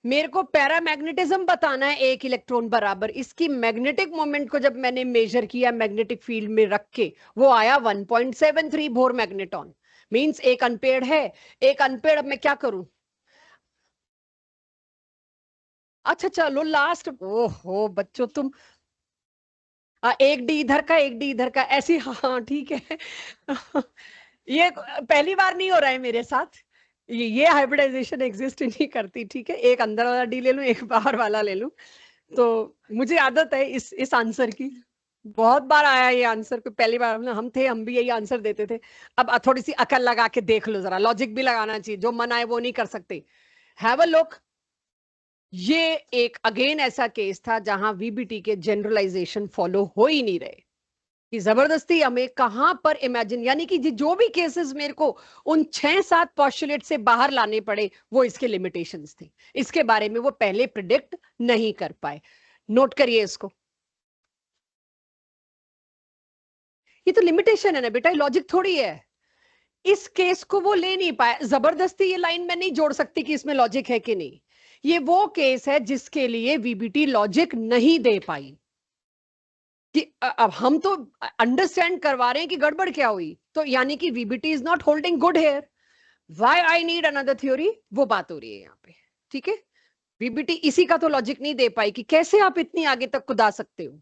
मेरे को पैरामैग्नेटिज्म बताना है, एक इलेक्ट्रॉन बराबर इसकी मैग्नेटिक मोमेंट को जब मैंने मेजर किया मैग्नेटिक फील्ड में रख के, वो आया 1.73 बोर मैग्नेटॉन। मींस एक अनपेड है, एक अनपेड। अब मैं क्या करूं? अच्छा चलो लास्ट, ओहो बच्चों तुम, एक डी इधर का एक डी इधर का, ऐसी, हाँ ठीक है। ये पहली बार नहीं हो रहा है मेरे साथ, ये हाइब्रिडाइजेशन एग्जिस्ट नहीं करती। ठीक है, एक अंदर वाला डी ले लूं, एक बाहर वाला ले लूं। तो मुझे आदत है इस आंसर की, बहुत बार आया ये आंसर को, पहली बार हम थे, हम भी यही आंसर देते थे। अब थोड़ी सी अकल लगा के देख लो जरा, लॉजिक भी लगाना चाहिए, जो मन आए वो नहीं कर सकते। Have a look. ये एक अगेन ऐसा केस था जहां वीबीटी के जनरलाइजेशन फॉलो हो ही नहीं रहे, कि जबरदस्ती हमें कहां पर इमेजिन, यानी कि जो भी केसेस मेरे को उन 6-7 पॉस्टुलेट से बाहर लाने पड़े, वो इसके लिमिटेशंस थे, इसके बारे में वो पहले प्रिडिक्ट नहीं कर पाए। नोट करिए इसको, ये तो लिमिटेशन है ना बेटा, लॉजिक थोड़ी है। इस केस को वो ले नहीं पाया, जबरदस्ती ये लाइन में नहीं जोड़ सकती कि इसमें लॉजिक है कि नहीं। ये वो केस है जिसके लिए वीबीटी लॉजिक नहीं दे पाई, कि अब हम तो अंडरस्टैंड करवा रहे हैं कि गड़बड़ क्या हुई, तो यानी कि VBT is not holding good here, why I need another theory, वो बात हो रही है यहाँ पे। ठीक है, वीबीटी इसी का तो लॉजिक नहीं दे पाई कि कैसे आप इतनी आगे तक कुदा सकते हो।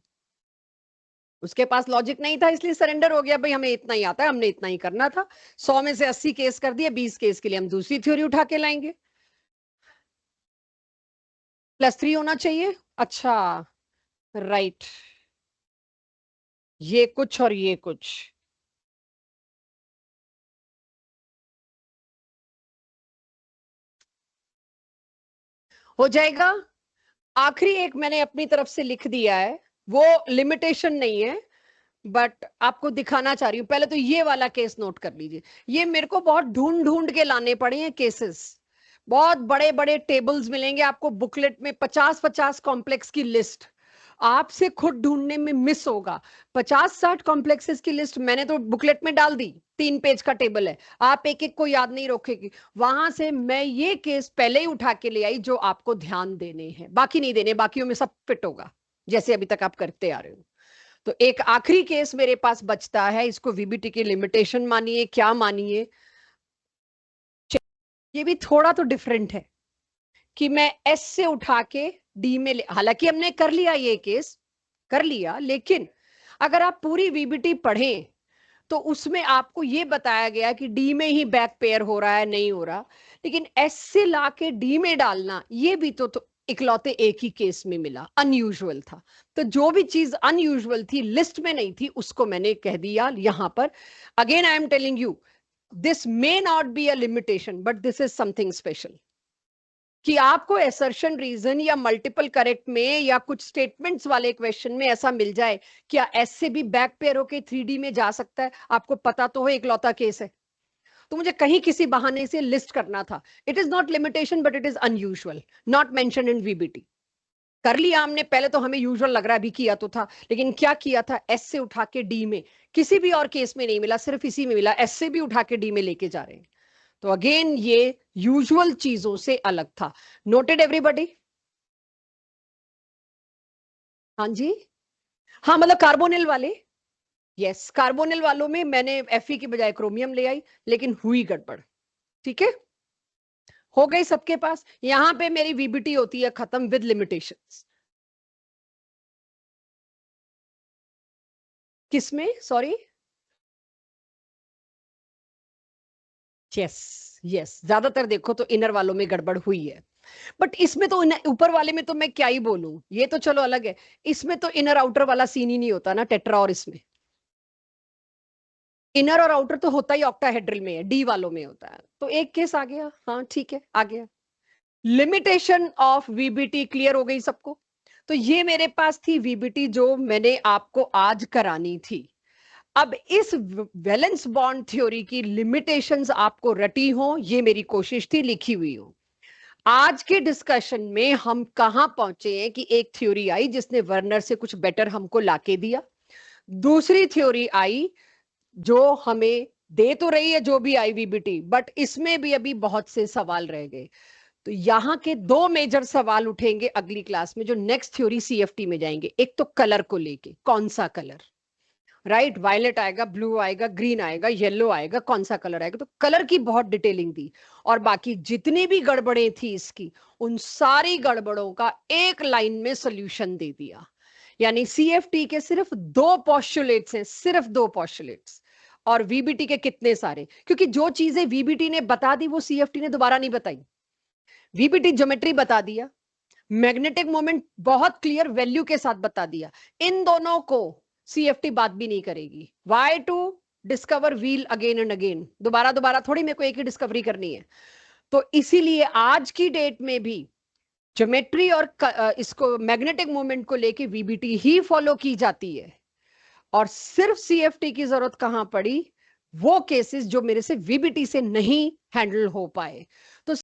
उसके पास लॉजिक नहीं था, इसलिए सरेंडर हो गया, भाई हमें इतना ही आता है, हमने इतना ही करना था। 100 में से 80 केस कर दिए, 20 केस के लिए हम दूसरी थ्योरी उठा के लाएंगे। +3 होना चाहिए, अच्छा राइट, ये कुछ और ये कुछ। हो जाएगा। आखिरी एक मैंने अपनी तरफ से लिख दिया है, वो लिमिटेशन नहीं है, बट आपको दिखाना चाह रही हूं। पहले तो ये वाला केस नोट कर लीजिए। ये मेरे को बहुत ढूंढ ढूंढ के लाने पड़े हैं केसेस। बहुत बड़े बड़े टेबल्स मिलेंगे आपको बुकलेट में, 50-50 कॉम्प्लेक्स की लिस्ट। आपसे खुद ढूंढने में मिस होगा। 50-60 कॉम्प्लेक्सेस की लिस्ट मैंने तो बुकलेट में डाल दी, 3 पेज का टेबल है, आप एक एक को याद नहीं रखेगी। वहां से मैं ये केस पहले ही उठा के ले आई जो आपको ध्यान देने हैं, बाकी नहीं देने, बाकियों में सब फिट होगा जैसे अभी तक आप करते आ रहे हो। तो एक आखिरी केस मेरे पास बचता है, इसको वीबीटी की लिमिटेशन मानिए क्या मानिए, ये भी थोड़ा तो डिफरेंट है कि मैं एस से उठा के डी में हालांकि हमने कर लिया ये केस, कर लिया, लेकिन अगर आप पूरी वीबीटी पढ़ें तो उसमें आपको ये बताया गया कि डी में ही बैक पेयर हो रहा है, नहीं हो रहा, लेकिन एस से लाके डी में डालना ये भी तो इकलौते एक ही केस में मिला, अनयूजुअल था। तो जो भी चीज अनयूजुअल थी, लिस्ट में नहीं थी, उसको मैंने कह दिया यहां पर। Again I am telling you, this may not be a limitation but this is something special. कि आपको एसर्शन रीजन या मल्टीपल करेक्ट में या कुछ स्टेटमेंट्स वाले क्वेश्चन में ऐसा मिल जाए, क्या एस से भी बैक पेयर होके 3D में जा सकता है, आपको पता तो हो इकलौता केस है। तो मुझे कहीं किसी बहाने से लिस्ट करना था। It is not limitation but it is unusual, not mention in VBT. कर लिया हमने, पहले तो हमें यूजुअल लग रहा है, भी किया तो था, लेकिन क्या किया था, एस से उठा के डी में, किसी भी और केस में नहीं मिला, सिर्फ इसी में मिला, एस से भी उठा के डी में लेके जा रहे हैं। तो अगेन ये यूजुअल चीजों से अलग था। Noted everybody? हाँ जी। हाँ मतलब कार्बोनिल वाले, यस, कार्बोनिल वालों में मैंने Fe की बजाय क्रोमियम ले आई, लेकिन हुई गड़बड़। ठीक है, हो गई सबके पास। यहां पे मेरी वीबीटी होती है खत्म विद लिमिटेशंस। किसमें, सॉरी? यस, यस, ज्यादातर देखो तो इनर वालों में गड़बड़ हुई है, बट इसमें तो ऊपर वाले में तो मैं क्या ही बोलूं, ये तो चलो अलग है। इसमें तो इनर आउटर वाला सीन ही नहीं होता ना टेट्रा, और इसमें इनर और आउटर तो होता ही ऑक्टाहेड्रल में है, डी वालों में होता है। तो एक केस आ गया, हाँ ठीक है, आ गया। लिमिटेशन ऑफ वीबीटी क्लियर हो गई सबको? तो ये मेरे पास थी वीबीटी जो मैंने आपको आज करानी थी। अब इस वैलेंस बॉन्ड थ्योरी की लिमिटेशंस आपको रटी हो, ये मेरी कोशिश थी, लिखी हुई हो। आज के डिस्कशन में हम कहां पहुंचे हैं कि एक थ्योरी आई जिसने वर्नर से कुछ बेटर हमको लाके दिया, दूसरी थ्योरी आई जो हमें दे तो रही है जो भी आईवीबीटी, बट इसमें भी अभी बहुत से सवाल रह गए। तो यहां के दो मेजर सवाल उठेंगे अगली क्लास में जो नेक्स्ट थ्योरी सीएफटी में जाएंगे। एक तो कलर को लेके, कौन सा कलर, राइट, वायलेट आएगा, ब्लू आएगा, ग्रीन आएगा, येलो आएगा, कौन सा कलर आएगा, तो कलर की बहुत डिटेलिंग दी। और बाकी जितनी भी गड़बड़ें थी इसकी, उन सारी गड़बड़ों का एक लाइन में सोल्यूशन दे दिया। यानी सीएफटी के सिर्फ दो पॉस्टुलेट्स हैं, सिर्फ दो पॉस्टुलेट्स, और वीबीटी के कितने सारे, क्योंकि जो चीजें वीबीटी ने बता दी वो सीएफटी ने दोबारा नहीं बताई। वीबीटी ज्योमेट्री बता दिया, मैग्नेटिक मोमेंट बहुत क्लियर वैल्यू के साथ बता दिया, इन दोनों को सीएफटी बात भी नहीं करेगी। Why to discover wheel again and again, दोबारा दोबारा थोड़ी मेरे को एक ही डिस्कवरी करनी है। तो इसीलिए आज की डेट में भी ज्योमेट्री और इसको मैग्नेटिक मोमेंट को लेके वीबीटी ही फॉलो की जाती है। और सिर्फ सीएफटी की जरूरत कहां पड़ी, वो केसेस जो मेरे से वीबीटी से नहीं हैंडल हो पाए। तो